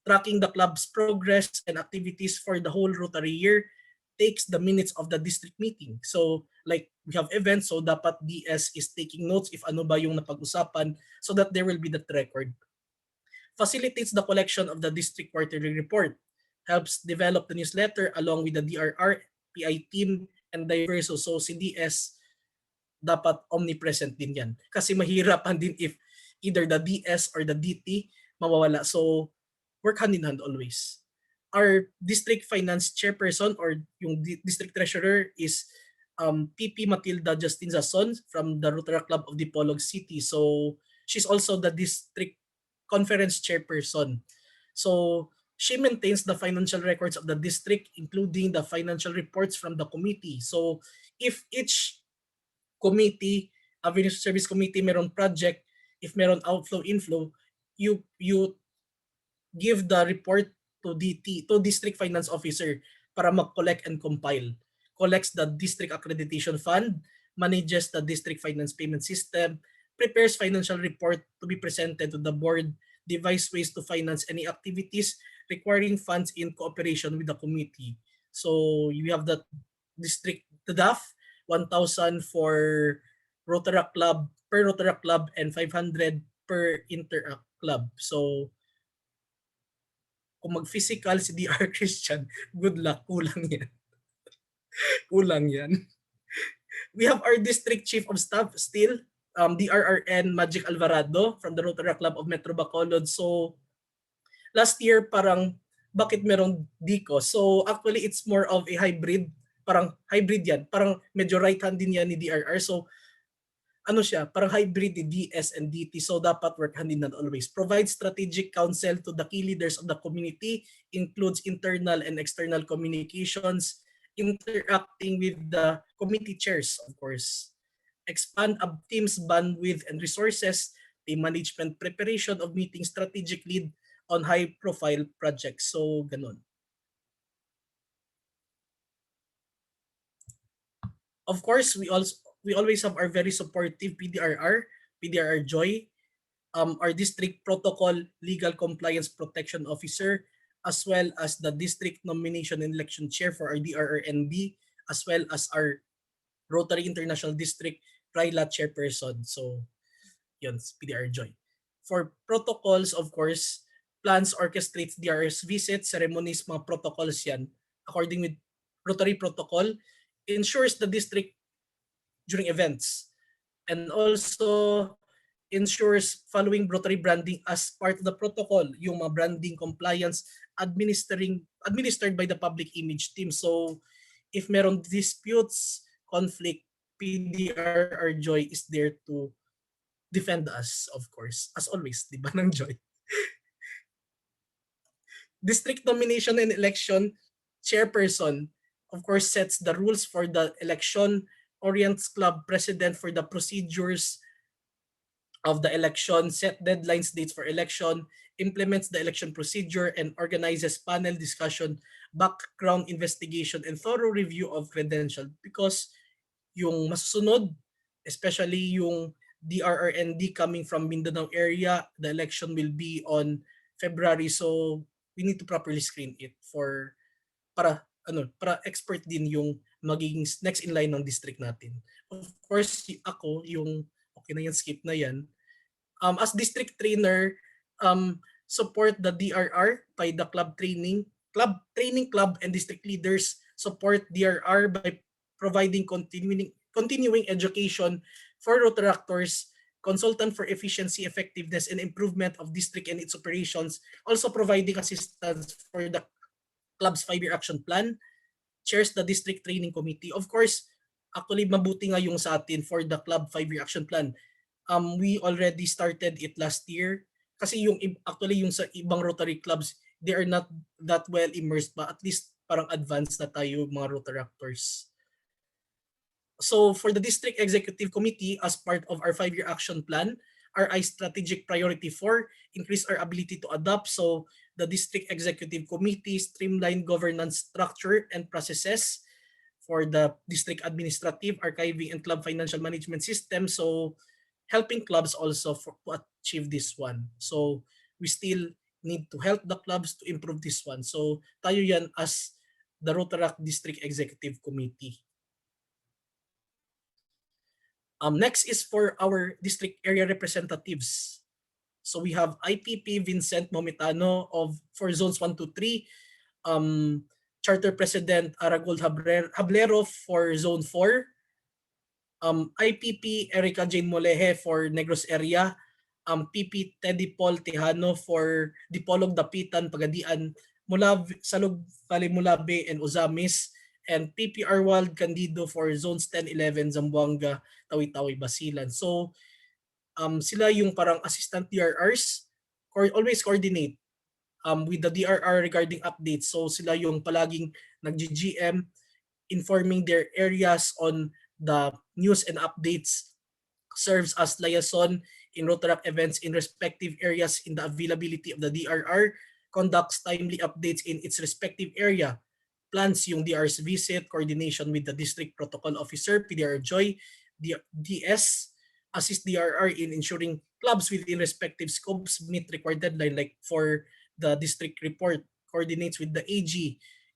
Tracking the club's progress and activities for the whole Rotary year, takes the minutes of the district meeting. So like we have events, so dapat DS is taking notes if ano ba yung napag-usapan so that there will be that record. Facilitates the collection of the district quarterly report. Helps develop the newsletter along with the DRR, PI team, and DIVERSO. So si DS dapat omnipresent din yan. Kasi mahirapan din if either the DS or the DT mawawala. So work hand in hand always. Our district finance chairperson or yung district treasurer is PP Matilda Justin Zason from the Rotaract Club of Dipolog City. So she's also the district conference chairperson. So she maintains the financial records of the district, including the financial reports from the committee. So if each committee, Avenue Service Committee, meron project, if meron outflow, inflow, you give the report to District Finance Officer para mag-collect and compile. Collects the District Accreditation Fund, manages the District Finance Payment System, prepares financial report to be presented to the board, devise ways to finance any activities requiring funds in cooperation with the committee. So you have the district, the DAF, 1,000 for Rotaract Club, per Rotaract Club, and 500 per Interact Club. So kung mag-physical si DR Christian, good luck, kulang yan. Kulang yan. We have our district chief of staff still, DRRN Magic Alvarado from the Rotaract Club of Metro Bacolod. So last year parang bakit merong DICO? So actually it's more of a hybrid, parang hybrid yan. Parang medyo right hand din yan ni DRR. So ano siya, parang hybrid ni DS and DT, so dapat work hand in hand always. Provide strategic counsel to the key leaders of the community, includes internal and external communications, interacting with the committee chairs, of course. Expand a team's bandwidth and resources, team management, preparation of meeting, strategic lead, on high-profile projects. So, ganun. Of course, we always have our very supportive PDRR Joy, our district protocol legal compliance protection officer, as well as the district nomination and election chair for our DRRND, as well as our Rotary International District RILA chairperson. So, yun, PDR Joy. For protocols, of course, plans, orchestrates DRS visits, ceremonies, mga protocols yan, according with Rotary protocol, ensures the district during events, and also ensures following Rotary branding as part of the protocol, yung mga branding compliance administered by the public image team. So if meron disputes, conflict, PDRR Joy is there to defend us, of course, as always, di ba, ng Joy? District nomination and election chairperson, of course, sets the rules for the election, orients club president for the procedures of the election, set deadlines, dates for election, implements the election procedure, and organizes panel discussion, background investigation, and thorough review of credential. Because yung masusunod, especially yung DRRND coming from Mindanao area, the election will be on February. So we need to properly screen it para expert din yung magiging next in line ng district natin. Of course, ako yung okay na yan, skip na yan. As district trainer, support the DRR by the training club and district leaders support DRR by providing continuing education for Rotaractors, consultant for efficiency, effectiveness, and improvement of district and its operations, also providing assistance for the club's 5-year action plan, chairs the district training committee. Of course, actually mabuti nga yung sa atin for the club 5-year action plan. We already started it last year kasi yung sa ibang Rotary clubs, they are not that well immersed, but at least parang advanced na tayo mga Rotaractors. So for the district executive committee, as part of our 5-year action plan, our strategic priority 4, increase our ability to adapt. So the district executive committee streamline governance structure and processes for the district administrative, archiving, and club financial management system. So helping clubs also to achieve this one. So we still need to help the clubs to improve this one. So tayo yan as the Rotaract District Executive Committee. Next is for our district area representatives. So we have IPP Vincent Momitano for zones 1 to 3, Charter President Aragold Hablero for zone 4, IPP Erica Jane Moleje for Negros area, PP Teddy Paul Tejano for Dipolog Dapitan Pagadian, Salog Valley Mulabe and Ozamis, and PP Arwald Candido for zones 10, 11, Zamboanga, Tawi-Tawi, Basilan. So sila yung parang assistant DRRs, always coordinate with the DRR regarding updates. So sila yung palaging nag-GGM, informing their areas on the news and updates, serves as liaison in Rotaract events in respective areas in the availability of the DRR, conducts timely updates in its respective area, plans yung DR's visit, coordination with the district protocol officer, PDR Joy, DS, assist DRR in ensuring clubs within respective scopes meet required deadline, like for the district report, coordinates with the AG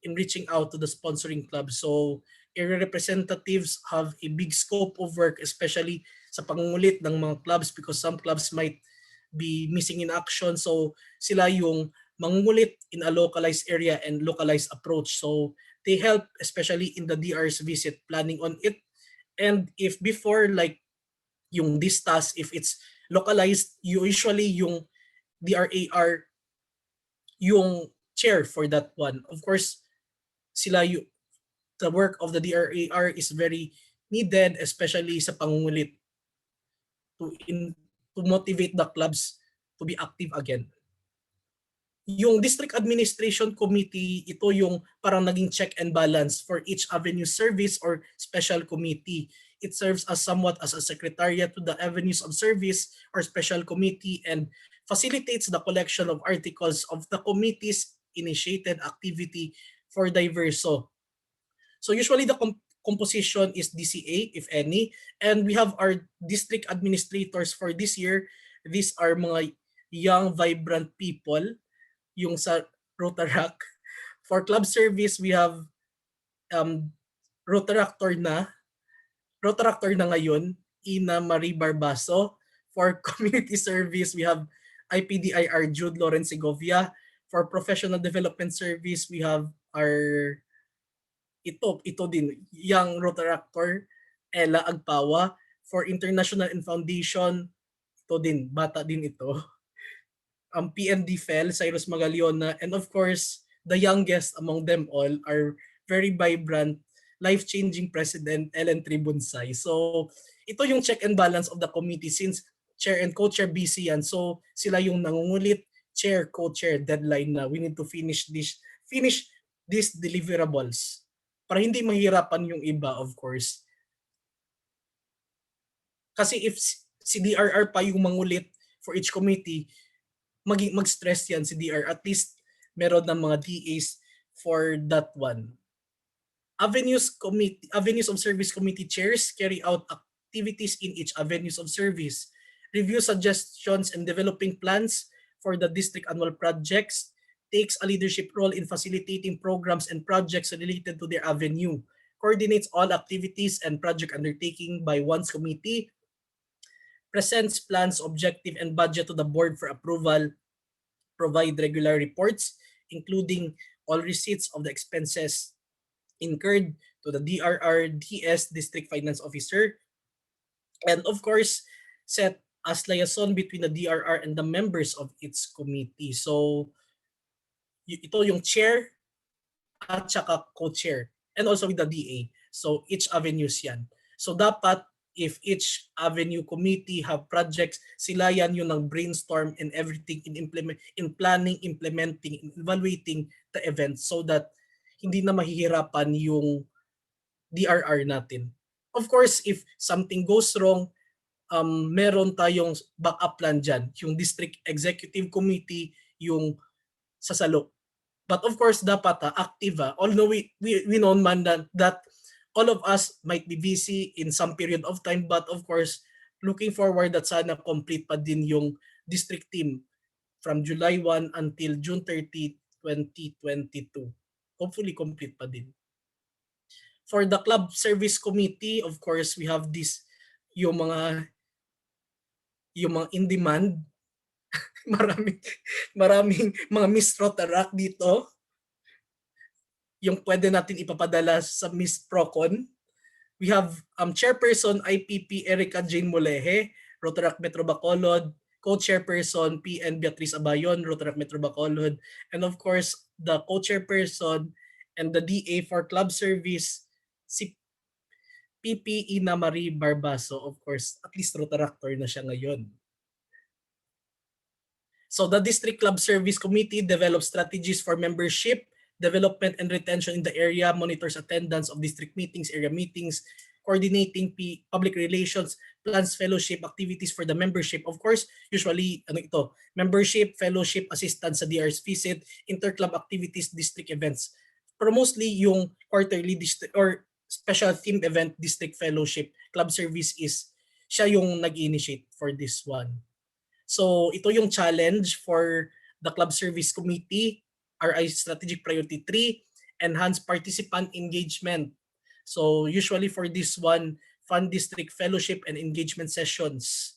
in reaching out to the sponsoring clubs. So area representatives have a big scope of work, especially sa pangungulit ng mga clubs, because some clubs might be missing in action. So sila yung mangungulit in a localized area and localized approach. So they help, especially in the DR's visit, planning on it. And if before, like yung this task, if it's localized, usually yung DRAR yung chair for that one. Of course, the work of the DRAR is very needed, especially sa pangungulit, to motivate the clubs to be active again. Yung District Administration Committee, ito yung parang naging check and balance for each avenue service or special committee. it serves as somewhat as a secretariat to the avenues of service or special committee and facilitates the collection of articles of the committee's initiated activity for DIVERSO. So usually the composition is DCA, if any, and we have our district administrators for this year. These are mga young, vibrant people, yung sa Rotaract. For club service, we have Rotaractor na ngayon, Ina Marie Barbaso. For community service, we have IPDRR Jude Lauren Segovia. For professional development service, we have our ito din, young Rotaractor Ella Agpawa. For international and foundation, ito din, bata din ito. PND Fel, Cyrus Magaliona, and of course, the youngest among them all, are very vibrant, life-changing President Ellen Tribunsay. So, ito yung check and balance of the committee since chair and co-chair busy yan. So, sila yung nangungulit, chair, co-chair, deadline na we need to finish these deliverables. Para hindi mahirapan yung iba, of course. Kasi if si DRR pa yung mangulit for each committee, mag-stress yan si DR. At least meron ng mga DAs for that one. Avenues of Service Committee chairs carry out activities in each avenues of service, review suggestions and developing plans for the district annual projects, takes a leadership role in facilitating programs and projects related to their avenue, coordinates all activities and project undertaking by one's committee, presents plans, objective, and budget to the board for approval, provide regular reports, including all receipts of the expenses incurred to the DRR, DS, District Finance Officer, and of course, set as liaison between the DRR and the members of its committee. So, ito yung chair at saka co-chair, and also with the DA. So, each avenues yan. So, dapat if each avenue committee have projects, sila yan yung nag-brainstorm and everything in planning, implementing, evaluating the events so that hindi na mahihirapan yung DRR natin. Of course, if something goes wrong, meron tayong backup plan dyan. Yung District Executive Committee, yung sasalo. But of course, dapat active. Although we know man that all of us might be busy in some period of time, but of course, looking forward that sana complete pa din yung district team from July 1 until June 30, 2022. Hopefully, complete pa din. For the club service committee, of course, we have this, yung mga in demand. maraming mga Miss Rotaract dito. Yung pwede natin ipapadala sa Miss Procon. We have Chairperson IPP Erica Jane Moleje, Rotaract Metro Bacolod, Co-Chairperson PN Beatriz Abayon, Rotaract Metro Bacolod, and of course, the Co-Chairperson and the DA for Club Service, si PP Ina Marie Barbaso. Of course, at least Rotaractor na siya ngayon. So the District Club Service Committee develops strategies for membership, development and retention in the area, monitors attendance of district meetings, area meetings, coordinating public relations, plans fellowship activities for the membership. Of course, usually membership, fellowship, assistance sa DR's visit, interclub activities, district events. Pero mostly yung quarterly district or special themed event district fellowship club service is siya yung nag-initiate for this one. So ito yung challenge for the club service committee. RI Strategic Priority 3, enhance participant engagement. So usually for this one, fund district fellowship and engagement sessions.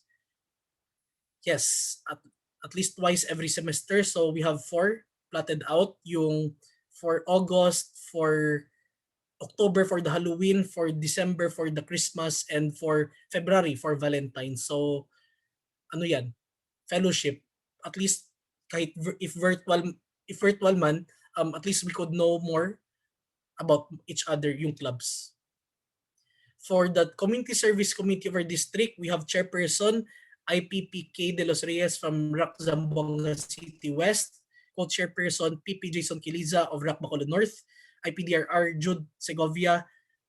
Yes, at least twice every semester. So we have 4 plotted out. Yung for August, for October for the Halloween, for December for the Christmas, and for February for Valentine's. So ano yan? Fellowship. At least kahit if virtual man, at least we could know more about each other, yung clubs. For the Community Service Committee of our district, we have Chairperson IPPK De Los Reyes from RAC Zamboanga City West, Co-Chairperson PP Jason Kiliza of RAC Bacolod North, IPDRR Jude Segovia,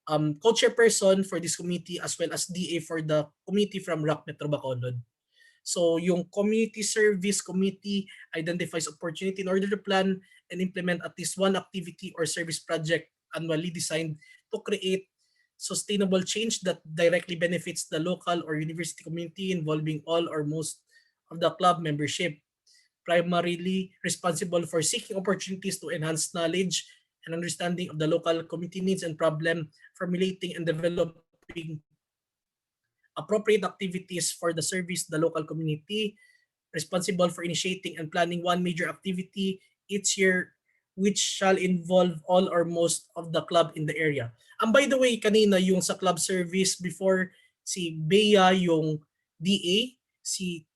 co-chairperson for this committee as well as DA for the committee from RAC Metro Bacolod. So yung Community Service Committee identifies opportunity in order to plan and implement at least one activity or service project annually designed to create sustainable change that directly benefits the local or university community involving all or most of the club membership. Primarily responsible for seeking opportunities to enhance knowledge and understanding of the local community needs and problem, formulating and developing appropriate activities for the service the local community, responsible for initiating and planning one major activity each year which shall involve all or most of the club in the area. And by the way, kanina yung sa club service before si Bea yung DA, si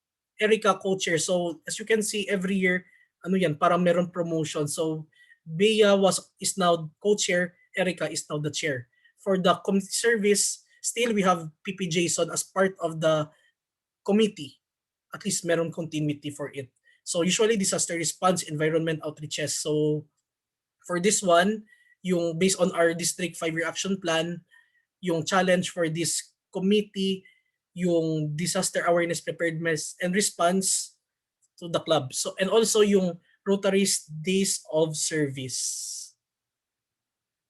Erica co-chair. So as you can see every year, ano yan, parang meron promotion. So Bea is now co-chair, Erica is now the chair. For the community service, still we have PP Jason as part of the committee. At least meron continuity for it. So usually disaster response, environment outreaches. So for this one, yung based on our district 5-year action plan, yung challenge for this committee, yung disaster awareness, preparedness, and response to the club. So and also yung Rotary's Days of Service.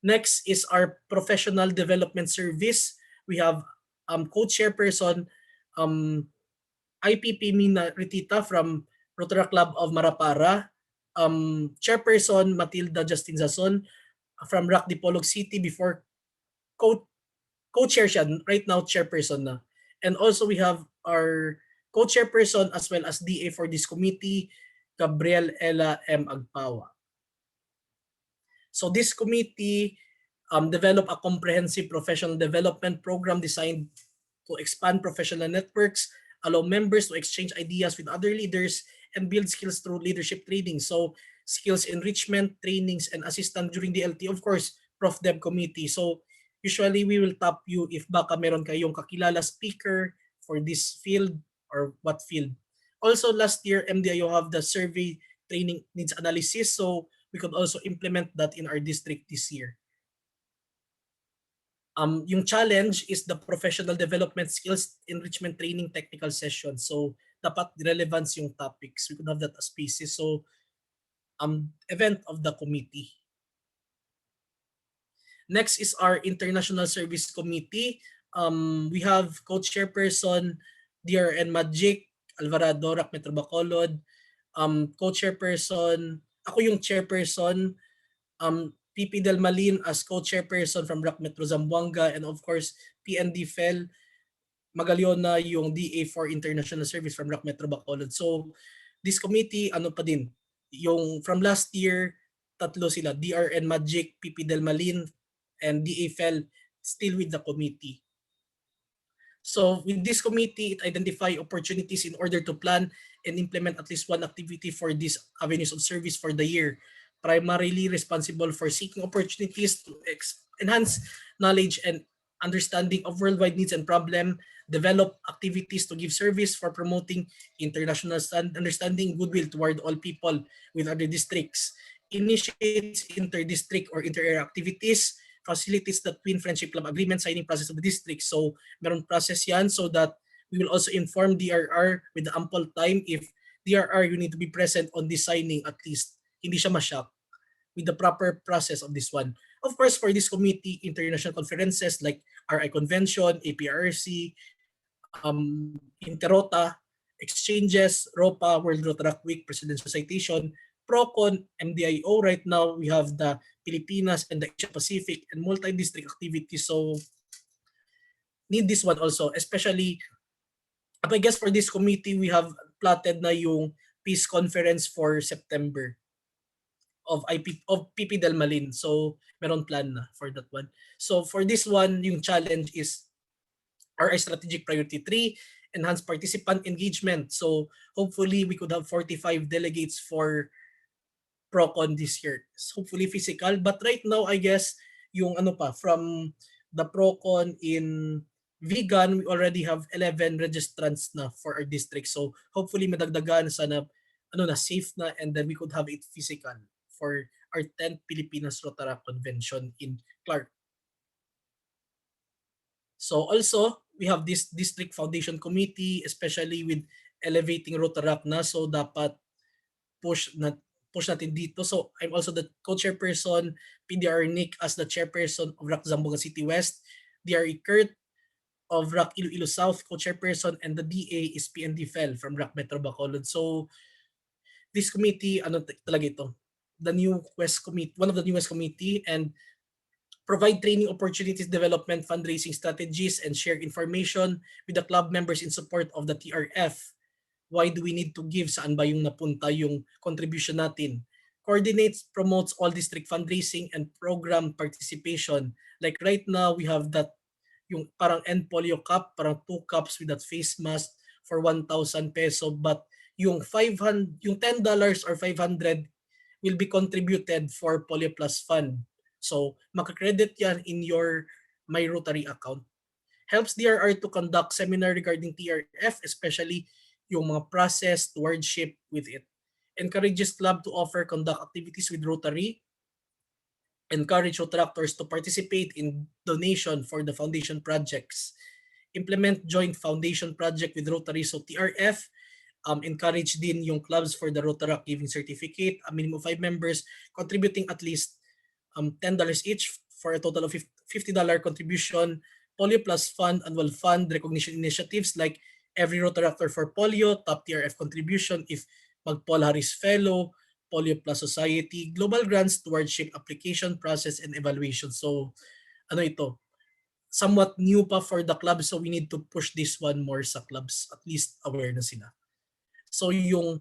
Next is our professional development service. We have co-chairperson IPP Mina Ritita from Rotaract Club of Marapara, chairperson Matilda Justin Zazon from RAC Dipolog City before co-chair siya, right now chairperson na. And also we have our co-chairperson as well as DA for this committee, Gabriel Ella M. Agpawa. So this committee developed a comprehensive professional development program designed to expand professional networks, allow members to exchange ideas with other leaders, and build skills through leadership training. So skills enrichment, trainings, and assistance during the LT. Of course, Prof Dev Committee. So usually we will tap you if baka meron kayong kakilala speaker for this field or what field. Also last year, MDIO have the survey training needs analysis. So we could also implement that in our district this year. Yung challenge is the professional development skills enrichment training technical session. So dapat relevance yung topics. We could have that as pieces. So event of the committee. Next is our International Service Committee. We have co-chairperson DRN Magic Alvarado, RAC Metro Bacolod. Co-chairperson, ako yung chairperson, PP Del Malin as co-chairperson from RAC Metro Zamboanga, and of course PND Fel Magaliona yung DA for International Service from RAC Metro Bacolod. So this committee, ano pa din, yung from last year, tatlo sila, DRN Magic, PP Del Malin, and DA Fel still with the committee. So with this committee, it identify opportunities in order to plan and implement at least one activity for these avenues of service for the year. Primarily responsible for seeking opportunities to enhance knowledge and understanding of worldwide needs and problem, develop activities to give service for promoting international understanding, goodwill toward all people with other districts, initiates inter-district or inter-area activities, facilitates the Twin Friendship Club Agreement signing process of the district. So meron process yan so that we will also inform DRR with the ample time. If DRR, you need to be present on this signing at least. Hindi siya ma-shock with the proper process of this one. Of course, for this committee, international conferences like RI Convention, APRC, Interrota, exchanges, ROPA, World Rotaract Week, Presidential Citation, PROCON, MDIO. Right now, we have the Pilipinas and the Asia Pacific and multi-district activities. So, need this one also, especially, I guess for this committee, we have plotted na yung peace conference for September of PP Del Malin. So, meron plan na for that one. So, for this one, yung challenge is our strategic priority 3, enhance participant engagement. So, hopefully, we could have 45 delegates for PROCON this year. So, hopefully, physical. But right now, I guess, yung ano pa, from the PROCON in vegan, we already have 11 registrants na for our district. So, hopefully, madagdagan sana, ano na, safe na, and then we could have it physical for our 10th Pilipinas Rotaract Convention in Clark. So also, we have this district foundation committee, especially with elevating Rotaract na. So dapat push na push natin dito. So I'm also the co-chairperson, PDR Nick as the chairperson of RAC Zamboanga City West, DRE Kurt of RAC Iloilo South, co-chairperson, and the DA is PND Fel from RAC Metro Bacolod. So this committee, ano talaga ito? The new West Committee, one of the newest committee, and provide training opportunities, development, fundraising strategies, and share information with the club members in support of the TRF. Why do we need to give? Saan ba yung napunta yung contribution natin? Coordinates, promotes all district fundraising and program participation. Like right now, we have that yung parang end polio cup, parang 2 cups with that face mask for 1,000 peso. But yung yung $10 or 500 will be contributed for Polio Plus Fund. So, makakredit yan in your My Rotary account. Helps DRR to conduct seminar regarding TRF, especially yung mga process, stewardship with it. Encourages club to offer conduct activities with Rotary. Encourage Rotaractors to participate in donation for the foundation projects. Implement joint foundation project with Rotary. So TRF, encourage din yung clubs for the Rotaract giving certificate. A minimum of 5 members contributing at least $10 each for a total of $50 contribution. Polio Plus Fund, annual fund, recognition initiatives like every Rotaractor for Polio, top TRF contribution if mag-Paul Harris Fellow, Polio Plus Society, global grants, stewardship, application process, and evaluation. So, ano ito? Somewhat new pa for the club, so we need to push this one more sa clubs, at least aware na sila. So, yung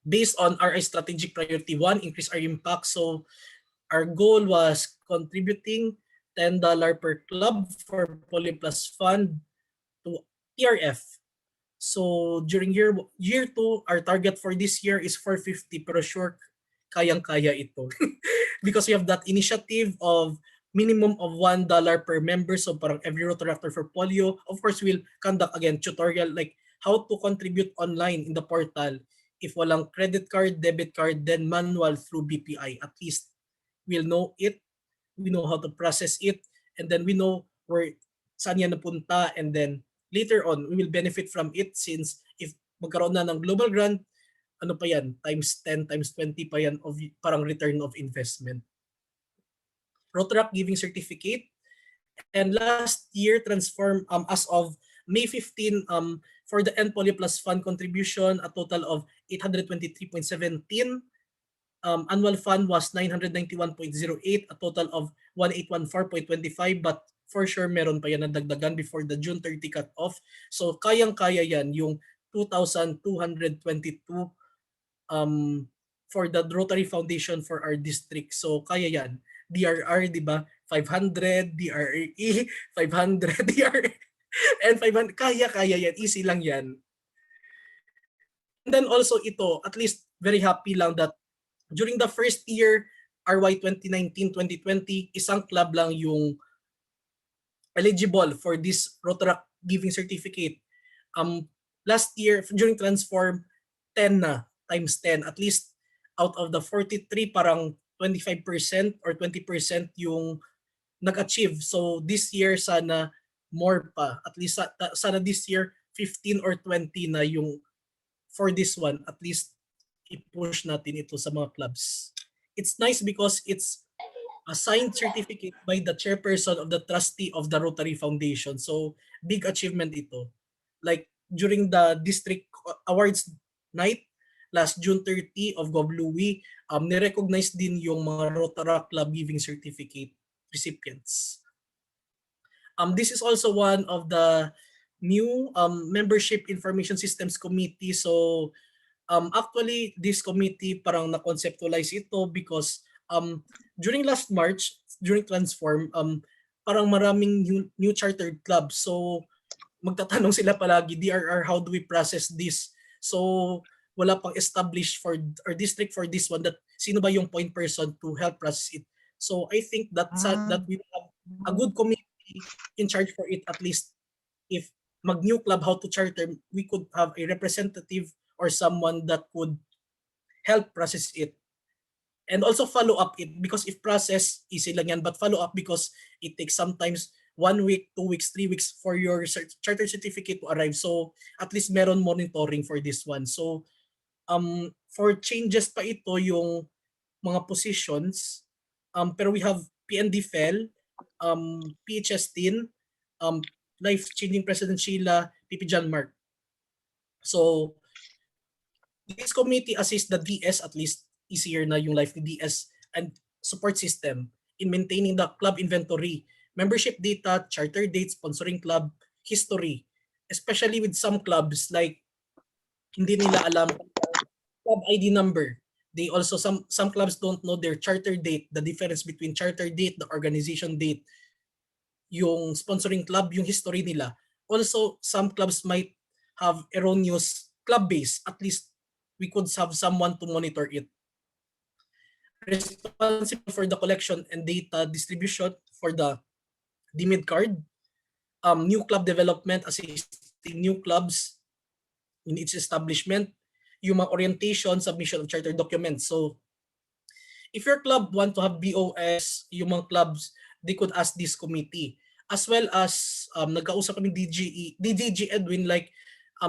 based on our strategic priority 1, increase our impact. So, our goal was contributing $10 per club for Polio Plus Fund to TRF. So during year 2, our target for this year is 450, pero sure kayang-kaya ito. Because we have that initiative of minimum of $1 per member. So parang every Rotaractor for Polio. Of course, we'll conduct again tutorial like how to contribute online in the portal. If walang credit card, debit card, then manual through BPI. At least we'll know it, we know how to process it, and then we know where saan yan napunta, and then later on, we will benefit from it since if magkaroon na ng global grant, ano pa yan, times 10, times 20 pa yan of parang return of investment. Rotaract giving certificate, and last year transform as of May 15 for the End Polio Plus Fund contribution, a total of 823.17. Annual fund was 991.08, a total of 1814.25, but for sure meron pa yan na dagdagan before the June 30 cut-off. So kayang-kaya yan yung 2,222 for the Rotary Foundation for our district. So kaya yan. DRR, di ba? 500, DRE, 500, DRE, and 500. Kaya yan. Easy lang yan. And then also ito, at least very happy lang that during the first year, RY 2019-2020, isang club lang yung eligible for this Rotaract giving certificate. Last year, during Transform, 10 na, times 10. At least out of the 43, parang 25% or 20% yung nag-achieve. So this year, sana more pa. At least sana this year, 15 or 20 na yung for this one. At least i-push natin ito sa mga clubs. It's nice because it's a signed certificate by the chairperson of the trustee of the Rotary Foundation. So, big achievement ito. Like, during the district awards night, last June 30 of Gobluwi, nirecognize din yung mga Rotaract Club giving certificate recipients. This is also one of the new membership information systems committee. So, actually, this committee parang na-conceptualize ito because during last March, during Transform, parang maraming new chartered clubs. So, magtatanong sila palagi, DRR, how do we process this? So, wala pang established for our district for this one that sino ba yung point person to help process it. So, I think that we have a good committee in charge for it. At least, if mag-new club, how to charter, we could have a representative or someone that could help process it. And also follow up it, because if process, easy lang yan, but follow up because it takes sometimes 1 week, 2 weeks, 3 weeks for your charter certificate to arrive. So at least meron monitoring for this one. So for changes pa ito yung mga positions, pero we have PND FEL, PHS TIN, Life Changing President Sheila, PP John Mark. So this committee assists the DS, at least easier na yung life ni DS, and support system in maintaining the club inventory, membership data, charter dates, sponsoring club, history. Especially with some clubs like hindi nila alam club ID number. They also some clubs don't know their charter date, the difference between charter date, the organization date, yung sponsoring club, yung history nila. Also, some clubs might have erroneous club base. At least we could have someone to monitor it. Responsible for the collection and data distribution for the DMID card, new club development, assisting new clubs in its establishment, yung mga orientation, submission of charter documents. So, if your club want to have BOS, yung mga clubs, they could ask this committee. As well as, nagkausap kami DDG Edwin, like,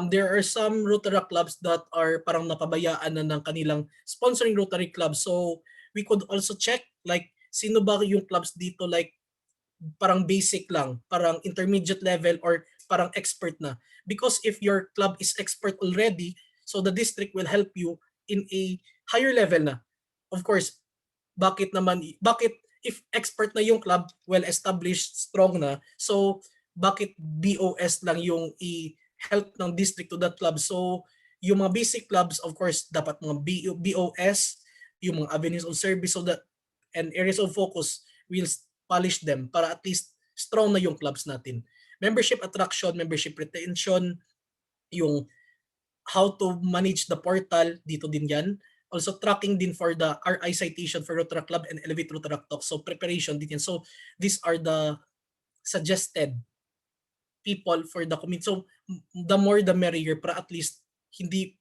there are some Rotaract clubs that are parang napabayaan na ng kanilang sponsoring Rotary clubs. So, we could also check, like, sino ba yung clubs dito, like, parang basic lang, parang intermediate level, or parang expert na. Because if your club is expert already, so the district will help you in a higher level na. Of course, bakit if expert na yung club, well-established, strong na, so bakit BOS lang yung i-help ng district to that club? So yung mga basic clubs, of course, dapat mga BOS, yung mga avenues of service, so that and areas of focus will polish them para at least strong na yung clubs natin. Membership attraction, membership retention, yung how to manage the portal, dito din yan. Also tracking din for the RI citation for Rotaract Club and Elevate Rotaract Talk. So preparation din yan. So these are the suggested people for the committee. So the more the merrier, para at least hindi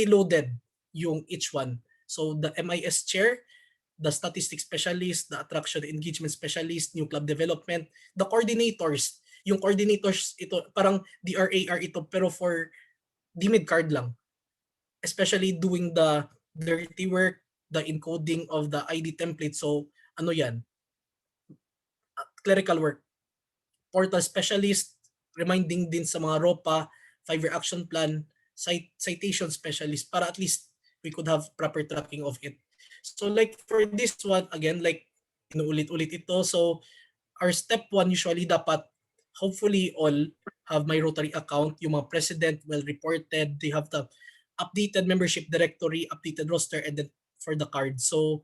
loaded yung each one. So the MIS chair, the statistics specialist, the attraction engagement specialist, new club development, the coordinators. Yung coordinators, ito parang DRAR ito, pero for DMID card lang. Especially doing the dirty work, the encoding of the ID template. So ano yan? Clerical work. Portal specialist, reminding din sa mga ROPA, 5-year action plan, citation specialist, para at least we could have proper tracking of it. So like for this one, again, like inuulit-ulit ito. So our step 1 usually dapat, hopefully all have my Rotary account. Yung mga president well reported, they have the updated membership directory, updated roster, and then for the card. So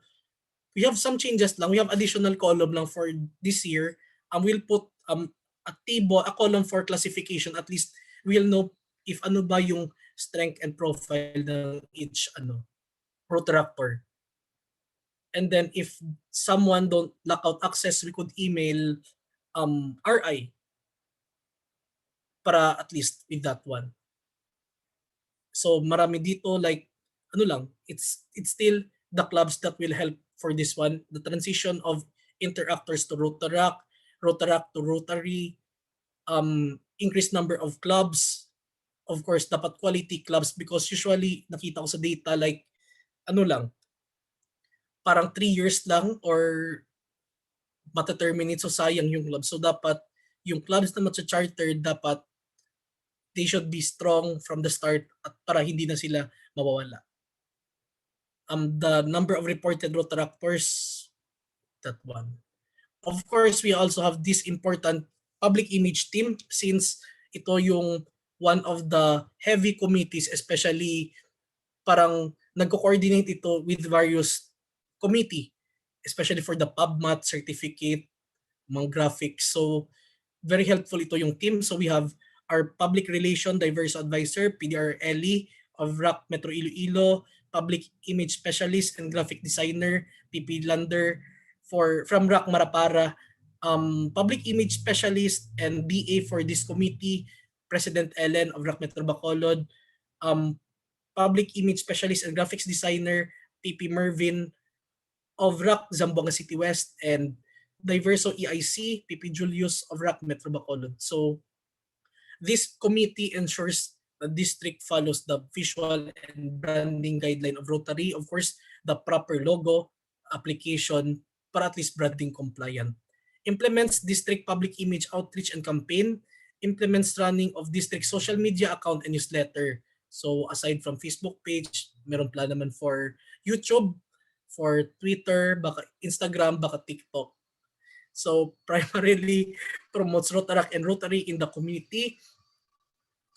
we have some changes lang. We have additional column lang for this year. We'll put a table, a column for classification. At least we'll know if ano ba yung strength and profile ng each Rotaractor. And then if someone don't lock out access, we could email RI para at least with that one. So marami dito, like ano lang, it's still the clubs that will help for this one. The transition of interactors to Rotaract, Rotaract to Rotary, increased number of clubs. Of course, dapat quality clubs, because usually nakita ko sa data, like ano lang, parang 3 years lang or mata-terminate, so sayang yung club. So dapat yung clubs na matcha-charter, dapat they should be strong from the start at para hindi na sila mawawala. The number of reported Rotaractors, that one. Of course, we also have this important public image team, since ito yung one of the heavy committees, especially parang nagko-coordinate ito with various committee, especially for the PubMat certificate, mga graphics. So very helpful ito yung team. So we have our public relation DIVERSO advisor, PDR Ellie of RAC Metro Iloilo, public image specialist and graphic designer, PP Lander from RAC Marapara, public image specialist and BA for this committee, President Ellen of RAC Metro Bacolod, public image specialist and graphics designer, PP Mervin of RAC Zamboanga City West, and DIVERSO EIC, PP Julius of RAC Metro Bacolod. So this committee ensures the district follows the visual and branding guideline of Rotary, of course, the proper logo, application, para at least branding compliant. Implements district public image outreach and campaign, implements running of district social media account and newsletter. So aside from Facebook page, meron plan naman for YouTube, for Twitter, baka Instagram, baka TikTok. So primarily promotes Rotaract and Rotary in the community.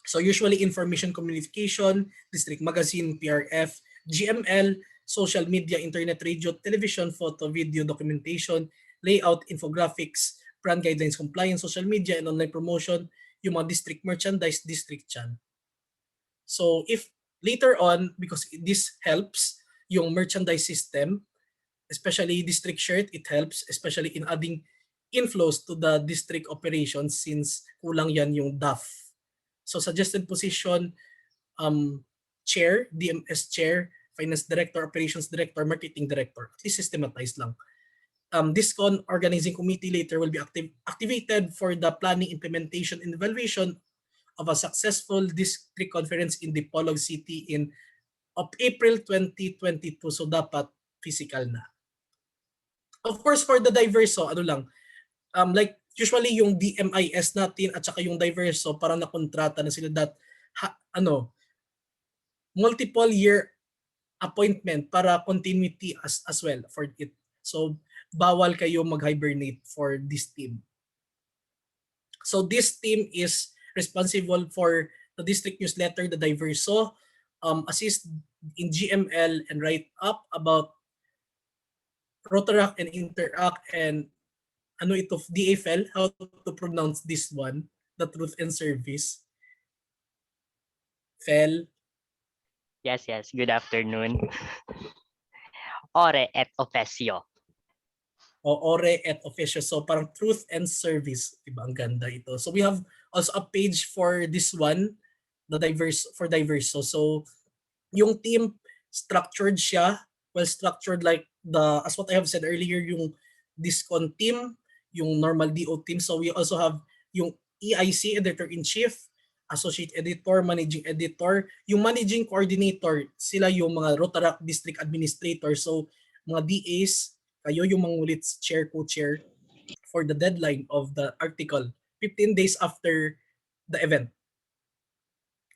So usually information communication, district magazine, PRF, GML, social media, internet, radio, television, photo, video, documentation, layout, infographics, brand guidelines compliance, social media, and online promotion, yung mga district merchandise, district chan. So if later on, because this helps yung merchandise system, especially district shirt, it helps, especially in adding inflows to the district operations since kulang yan yung DAF. So suggested position, chair, DMS chair, finance director, operations director, marketing director. At least systematized lang. This organizing committee later will be activated for the planning, implementation, and evaluation of a successful district conference in Dipolog City of April 2022. So dapat physical na. Of course, for the DIVERSO, ano lang, like usually yung DMIS natin at saka yung DIVERSO parang nakontrata na sila that multiple year appointment para continuity as well for it. So bawal kayo mag-hibernate for this team. So this team is responsible for the district newsletter, the DIVERSO, assist in GML and write up about Rotaract and Interact and DAFL, how to pronounce this one, the Truth and Service. Fel. Yes. Good afternoon. Ore et officio. Ore et officio. So parang Truth and Service. Diba? Ang ganda ito. So we have also a page for this one, the DIVERSO. So yung team structured siya, well structured like as what I have said earlier, yung Discon team, yung normal DO team. So we also have yung EIC, Editor-in-Chief, Associate Editor, Managing Editor, yung Managing Coordinator, sila yung mga Rotaract District Administrator. So mga DAs, kayo yung mangulit chair, co-chair for the deadline of the article 15 days after the event.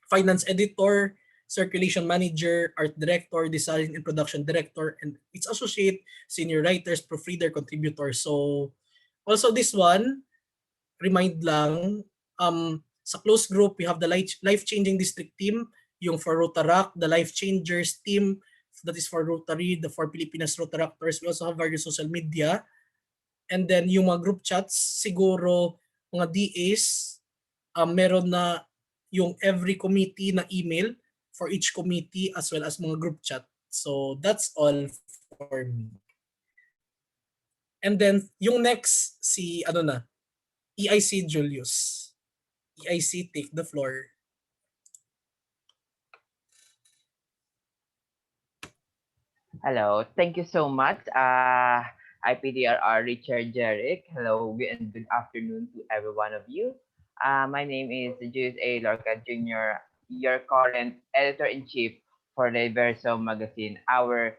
Finance Editor, Circulation Manager, Art Director, Design and Production Director, and its associate, Senior Writers, Proofreader, Contributor. So also this one, remind lang, sa close group, we have the life-changing district team, yung for Rotaract, the Life Changers team, that is for Rotary, the for Pilipinas Rotaractors. We also have various social media. And then yung mga group chats, siguro mga DAs, meron na yung every committee na email for each committee as well as mga group chat. So that's all for me. And then yung next, EIC Julius. EIC, take the floor. Hello, thank you so much. IPDRR Richard Jeric. Hello and good afternoon to every one of you. My name is Julius A. Lorca Jr., your current Editor-in-Chief for DIVERSO magazine, our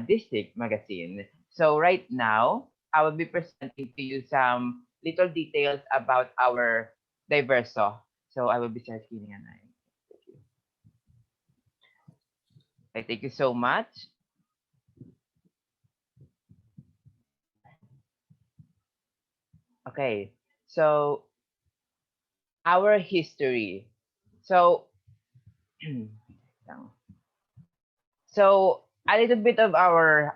district magazine. So right now, I will be presenting to you some little details about our DIVERSO. So I will be sharing an eye. Okay, thank you so much. Okay, so our history. So a little bit of our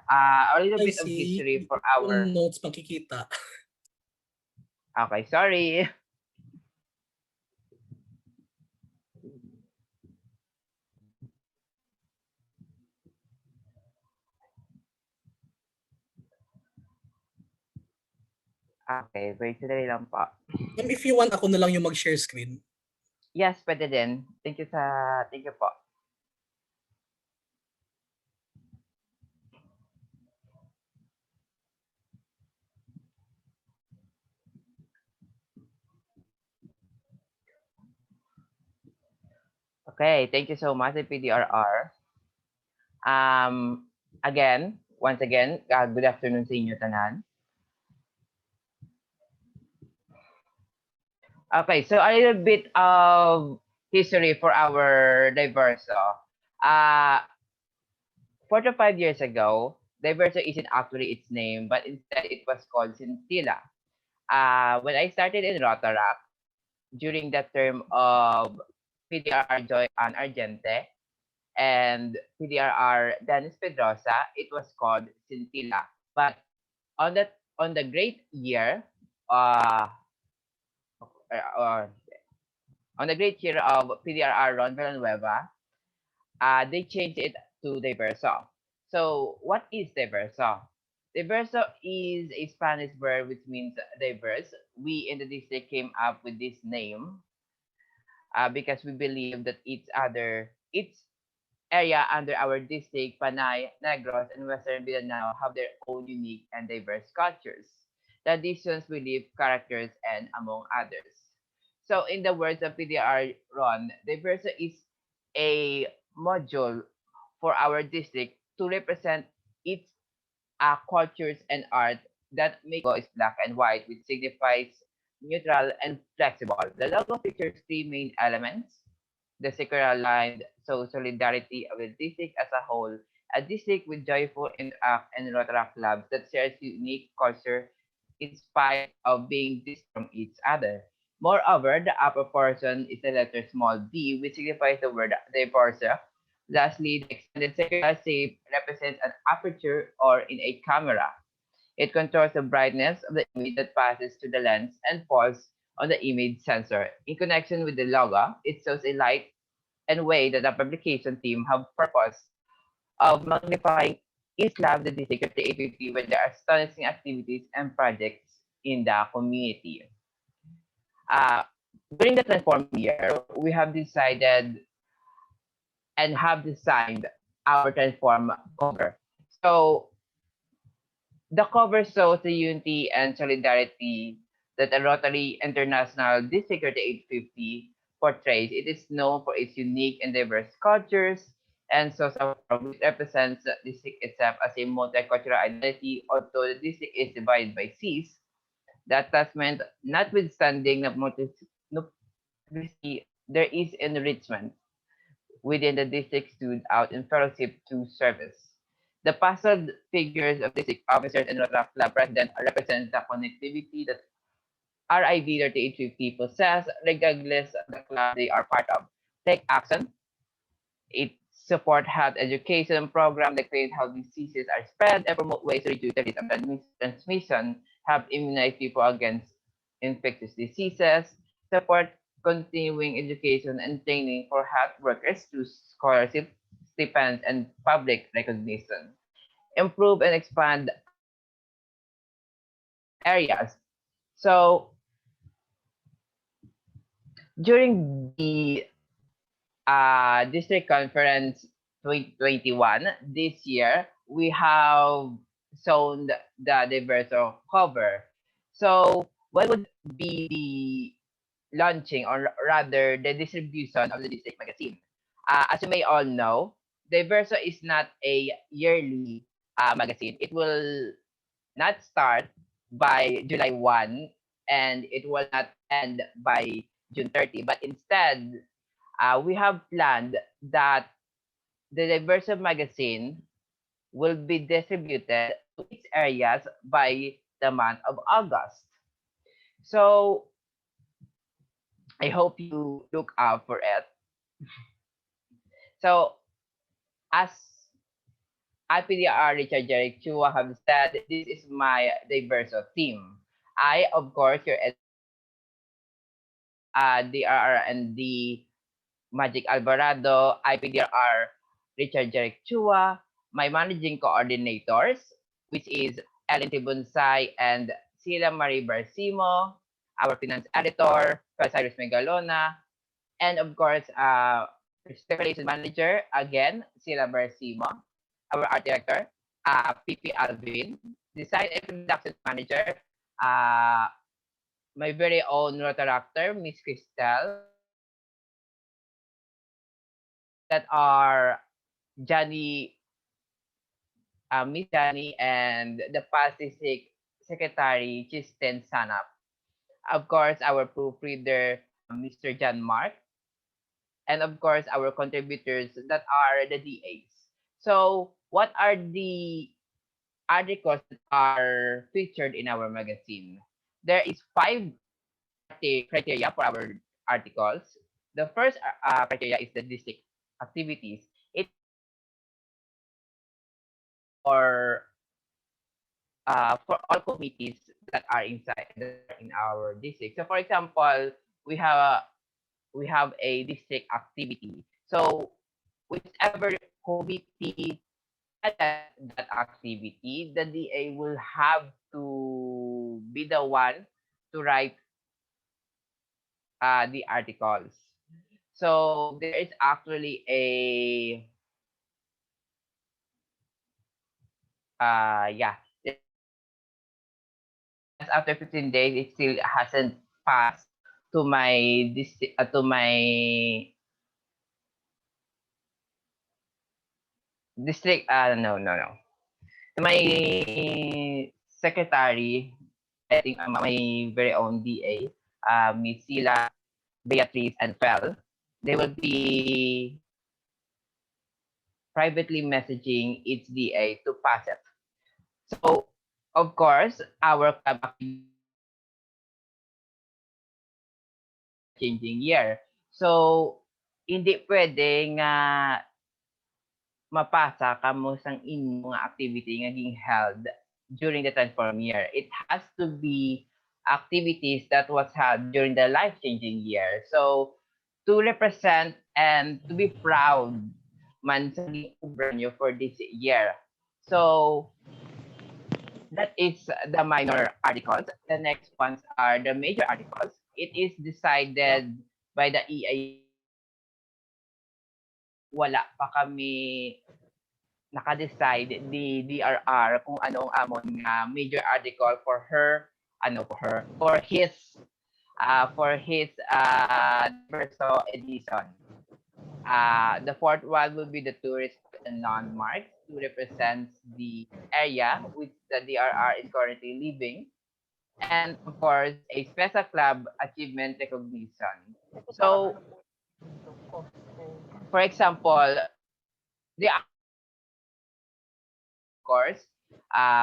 of history for our notes makikita. Okay, sorry. Okay, wait, sandali lang po. If you want, ako na lang yung mag-share screen. Yes, pwede din. Thank you po. Okay, thank you so much, IPDRR. Once again, good afternoon sa inyo tanan. Okay, so a little bit of history for our Diverso. Uh, 4 to 5 years ago, Diverso isn't actually its name, but instead it was called Scintilla. When I started in Rotaract, during the term of PDRR Joy Ann Argente and PDRR Dennis Pedrosa, it was called Scintilla. But on the great year, uh, uh, on the great year of PDRR Ron Villanueva, they changed it to Diverso. So what is Diverso? Diverso is a Spanish word which means diverse. We in the district came up with this name because we believe that each area under our district, Panay, Negros, and Western Mindanao have their own unique and diverse cultures, traditions, belief, characters, and among others. So in the words of PDR Ron, Diverso is a module for our district to represent its cultures and art that make logo is black and white, which signifies neutral and flexible. The logo features three main elements: the secular line, so solidarity of the district as a whole, a district with joyful interact and Rotaract clubs that shares unique culture in spite of being distant from each other. Moreover, the upper portion is the letter small d, which signifies the word divorcer. Lastly, the extended circular shape represents an aperture or in a camera. It controls the brightness of the image that passes to the lens and falls on the image sensor. In connection with the logo, it shows a light and way that the publication team have purpose of magnifying each lab the district of the 850 with their astonishing activities and projects in the community. Uh, During the transform year, we have decided and have designed our transform cover. So the cover shows the unity and solidarity that the Rotary International District 850 portrays. It is known for its unique and diverse cultures and social form, which represents the district itself as a multicultural identity. Although the district is divided by seas, the attachment, notwithstanding the multiplicity, there is enrichment within the district stood out in fellowship to service. The puzzled figures of district officers and Rotaract Club president represent the connectivity that RIV 3850 possess regardless of the club they are part of. Take action. It support health education program that create how diseases are spread and promote ways to reduce the risk of transmission, help immunize people against infectious diseases, support continuing education and training for health workers through scholarship, stipends, and public recognition. Improve and expand areas. So during the district conference 2021 this year, we have shown the diverso cover. So what would be the launching or rather the distribution of the district magazine? As you may all know, diverso is not a yearly magazine. It will not start by July 1 and it will not end by June 30, but instead we have planned that the Diverso magazine will be distributed to its areas by the month of August. So I hope you look out for it. So as IPDRR Richard Jeric Chua have said, this is my Diverso team. I, of course, your DRR and the Magic Alvarado, IPDRR, Richard Jeric Chua, my managing coordinators, which is Ellen Tibunsay and Sila Marie Barcimo, our finance editor, Cyrus Megalona, and of course, relations manager, again, Sila Barcimo, our art director, PP Alvin, design and production manager, my very own Rotaractor, Miss Cristel, that are Johnny, Miss Johnny, and the past district secretary, Chisten Sanap. Of course, our proofreader, Mr. John Mark, and of course, our contributors that are the DAs. So, what are the articles that are featured in our magazine? There is five criteria for our articles. The first criteria is the district activities. It for all committees that are inside in our district. So, for example, we have we have a district activity. So, whichever committee attend that activity, the DA will have to be the one to write the articles. So there is actually a yeah. After 15 days, it still hasn't passed to my district. No. To my secretary, I think my very own DA, Miss Sila, Beatrice, and Fel. They will be privately messaging each DA to pass it. So, of course, our club changing year. So, hindi pwedeng mapasa kamo sang inyong activity nga ging held during the transform year. It has to be activities that was held during the life-changing year. So, to represent and to be proud man sa nyo for this year. So, that is the minor articles. The next ones are the major articles. It is decided by the EA. Wala pa kami naka-decide di DRR kung anong amon nga major article for her, for his DIVERSO edition. The fourth one will be the tourist and landmarks to represent the area which the DRR is currently living. And of course, a special club achievement recognition. So, for example, the course,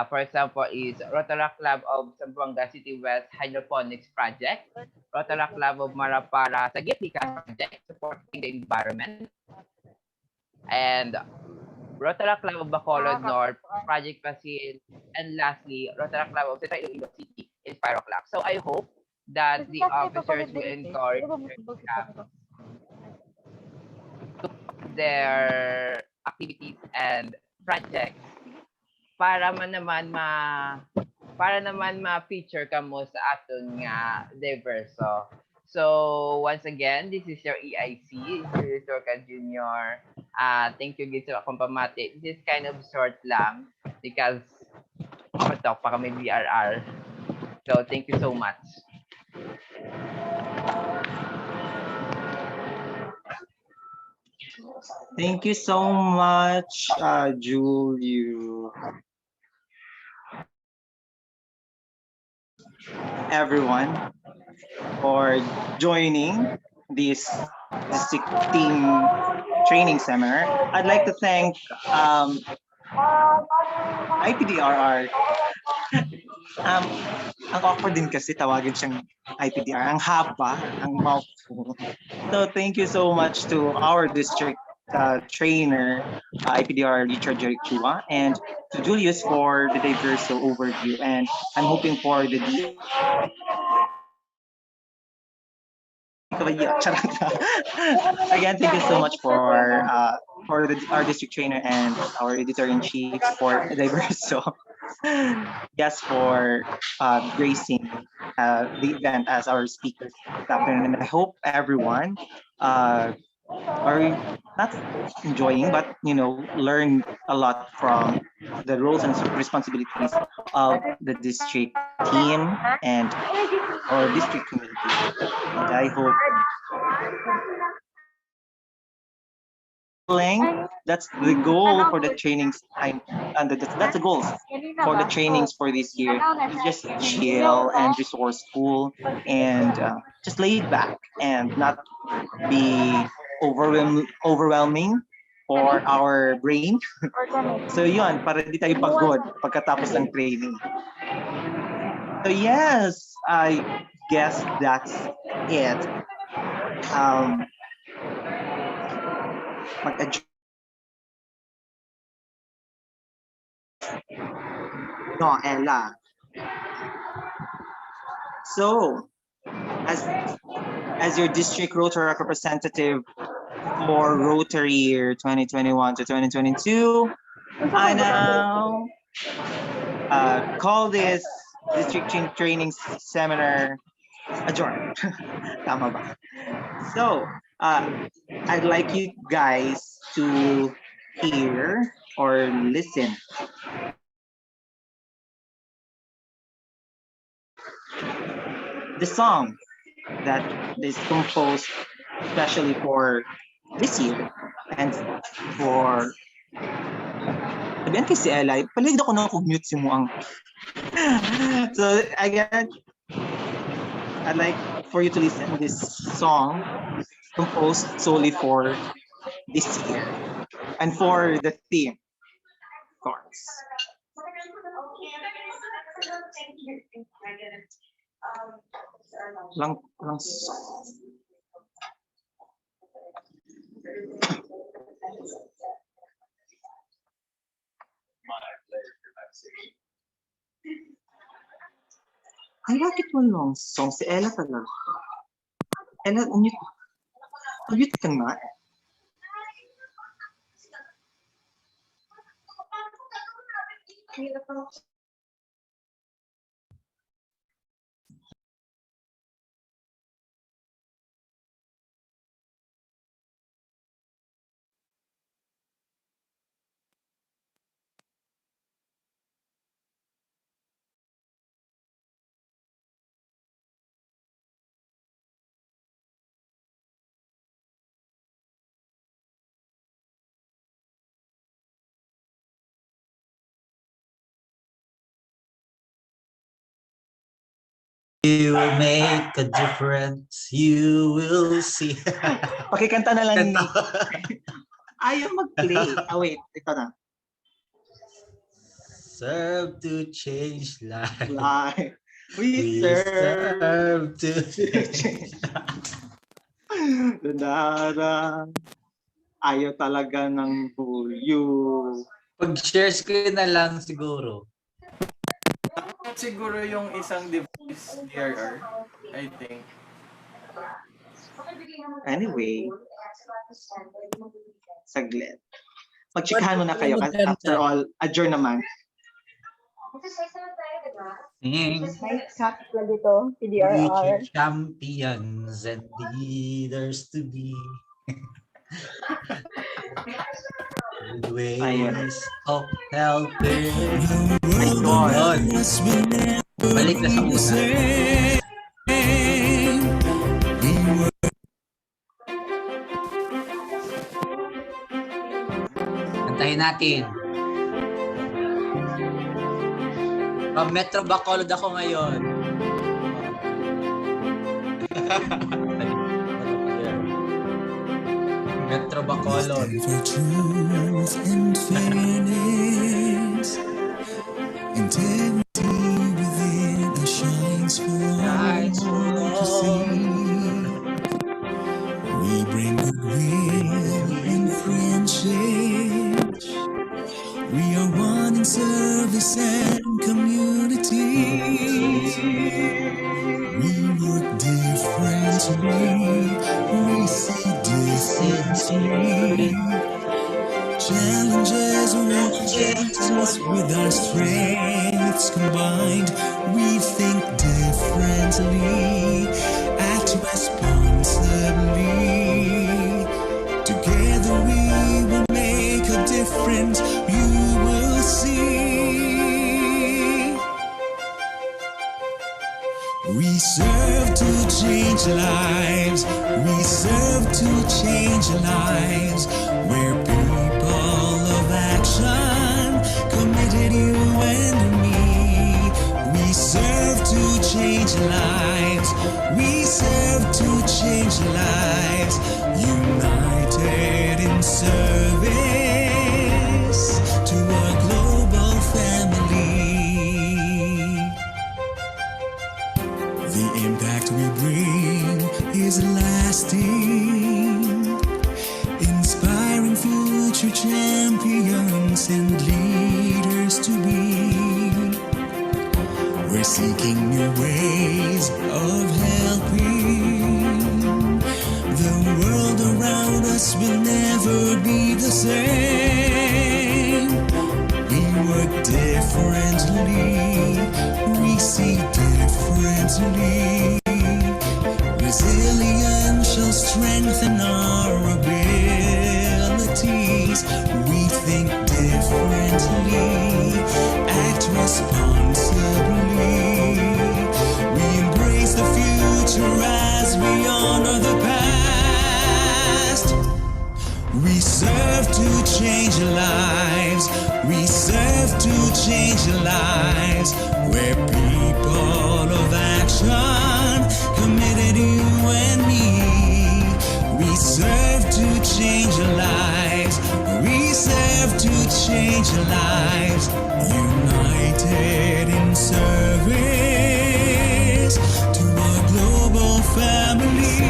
for example, is Rotaract Club of Zamboanga City West Hydroponics Project, Rotaract Club of Marapara sa Gitika Project, supporting the environment, and Rotaract Club of Bacolod North, Project Pasil, and lastly, Rotaract Club of Central Iloilo City, Inspiro Club. So I hope that the officers will encourage their activities and projects para naman ma-feature kamo sa aton nga DIVERSO. So once again, this is your EIC, Julius Lorca Jr. Thank you gid sa akong pamati. This is kind of short lang because talk pa kami BRR. So thank you so much. Thank you so much, Julius. Everyone for joining this team training seminar. I'd like to thank IPDRR. Ang awkward din kasi tawagin siyang IPDRR. Ang haba, ang mouthful. So thank you so much to our district trainer, IPDRR Richard Jeric Chua, and to Julius for the DIVERSO overview. And I'm hoping for the Again, thank you so much for our district trainer and our editor-in-chief for DIVERSO. Yes, for gracing the event as our speakers this afternoon. And I hope everyone are not enjoying, but learn a lot from the roles and responsibilities of the district team and our district community. And I hope length. That's the goal for the trainings. That's the goal for the trainings for this year. Just chill and resourceful and just laid back and not be overwhelming for our brain. So yun, para di tayo pagod pagkatapos ng training. So yes, I guess that's it. No, Ella. So, as your district Rotaract representative for Rotary year 2021 to 2022, I now call this district training seminar adjourned. Tama ba? So, I'd like you guys to hear or listen the song that is composed especially for this year and for sabihan kay si Ella, paligid ako na mute si mo ang so again, I'd like for you to listen to this song composed solely for this year and for the theme, of course. Lang Ay, bakit mo long song? Si Ella talaga. Ella, unmute ka nga. You will make a difference, you will see. Pakikanta na lang ni. Ayaw mag-play. Wait, ito na. Serve to change life. We serve to change life. Ayaw talaga ng bulyo. Pag-shares ko na lang siguro. Siguro yung isang device DRR, I think. Anyway, saglit. Magchikahan mo na kayo kasi after all, adjourn naman. May cat na dito, IPDRR. Champions and leaders to be. Ways of helping. Ayun. Balik na sa una. Antayin natin. From Metro Bacolod ako ngayon. Metro Bacolod. For truth and fairness, integrity within us shines for all to see. We bring goodwill and friendship. We are one in service and community. We work differently. We see differently. Challenges won't change us with our strengths combined. We think differently, act responsibly. Together we will make a difference. You will see. We serve to change lives. We serve to change lives. Where lives. We serve to change lives. United in service to a global family. The impact we bring is lasting, inspiring future champions and leaders to be. We're seeking new ways of helping. The world around us will never be the same. We work differently, we see differently. Resilience shall strengthen our abilities. We think differently, act responsibly. We embrace the future as we honor the past. We serve to change lives. We serve to change lives. We're people of action, committed, you and me. We serve to change lives. We serve to change lives. United in service to a global family.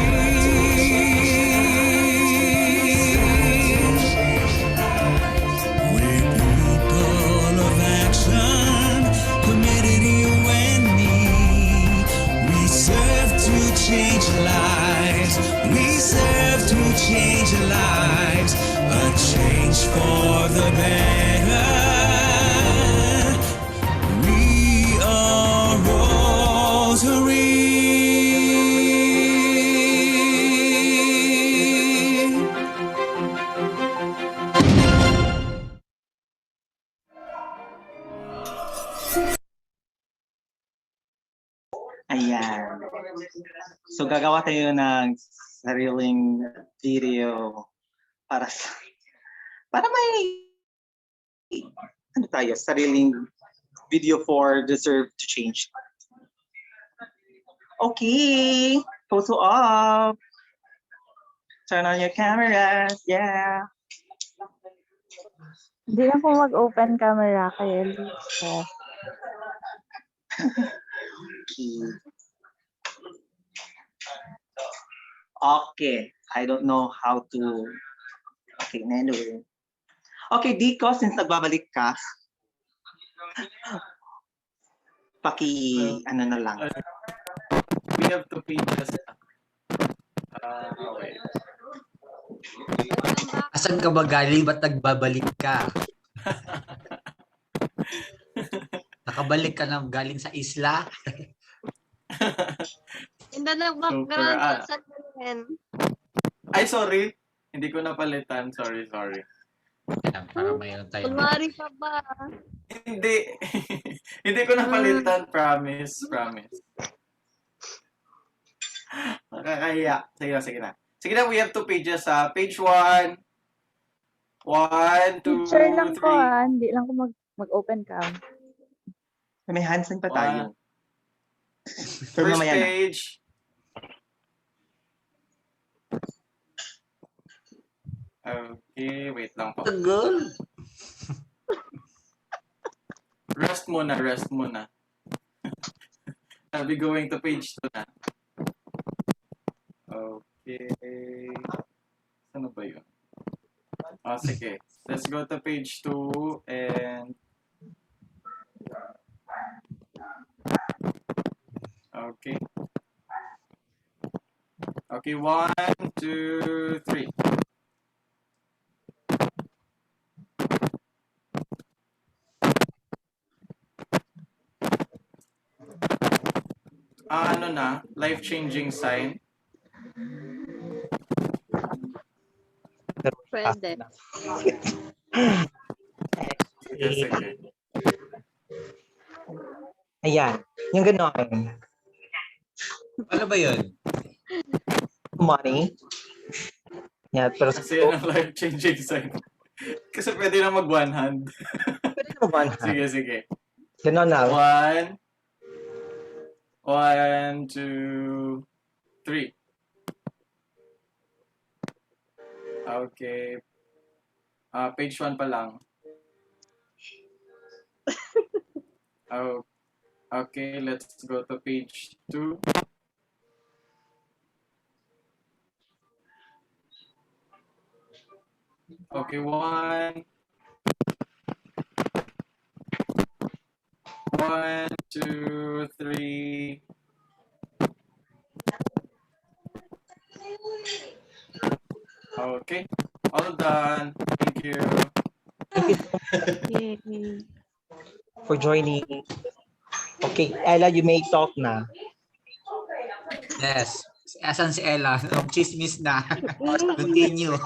We're people of action, committed, you and me. We serve to change lives. We serve to change lives. A change for the better. We are Rotary. Ayan. So gagawa tayo ng sariling video para sa, para may ano tayo, sariling video for Deserve to Change. Okay, photo up. Turn on your cameras. Yeah. Hindi na po mag-open camera kaya Lisa. Okay. Okay. I don't know how to. Okay, anyway. Okay, Dico, since nagbabalik ka, ano na lang. We have 2 pages. Okay. Asan ka ba galing? Ba't nagbabalik ka? Nakabalik ka na galing sa isla? Hindi na background sa akin. Ay, sorry. Hindi ko napalitan. Sorry. Yan, para mayroon tayo. Kunwari ka ba? Hindi. Hindi ko napalitan. Promise. Nakakahiya. Sige na. Sige na, we have 2 pages. Page 1. 1, 2, 3. Picture lang ko hindi lang ko mag-open cam. May Hansen pa tayo. First page. Okay, wait lang po. Tagal. Rest muna. I'll be going to page 2 na. Okay. Ano ba yun? Sige. Let's go to page 2 and... Okay. Okay, 1, 2, 3. Ano na? Life-changing sign. Pwede. Sige. Ayan. Yung gano'n. Ano ba yun? Money. Yeah, pero Kasi yan ang life-changing sign. Kasi pwede na mag-one hand. Pwede na mag-one hand. Sige. Gano'n na. 1, 2, 3. Okay. Page 1 pa lang. Oh, okay, let's go to page 2. Okay, 1, 2, 3. Okay, all done. Thank you. Yay. For joining. Okay, Ella, you may talk na. Yes. Asan si Ella? Chismis na. Continue.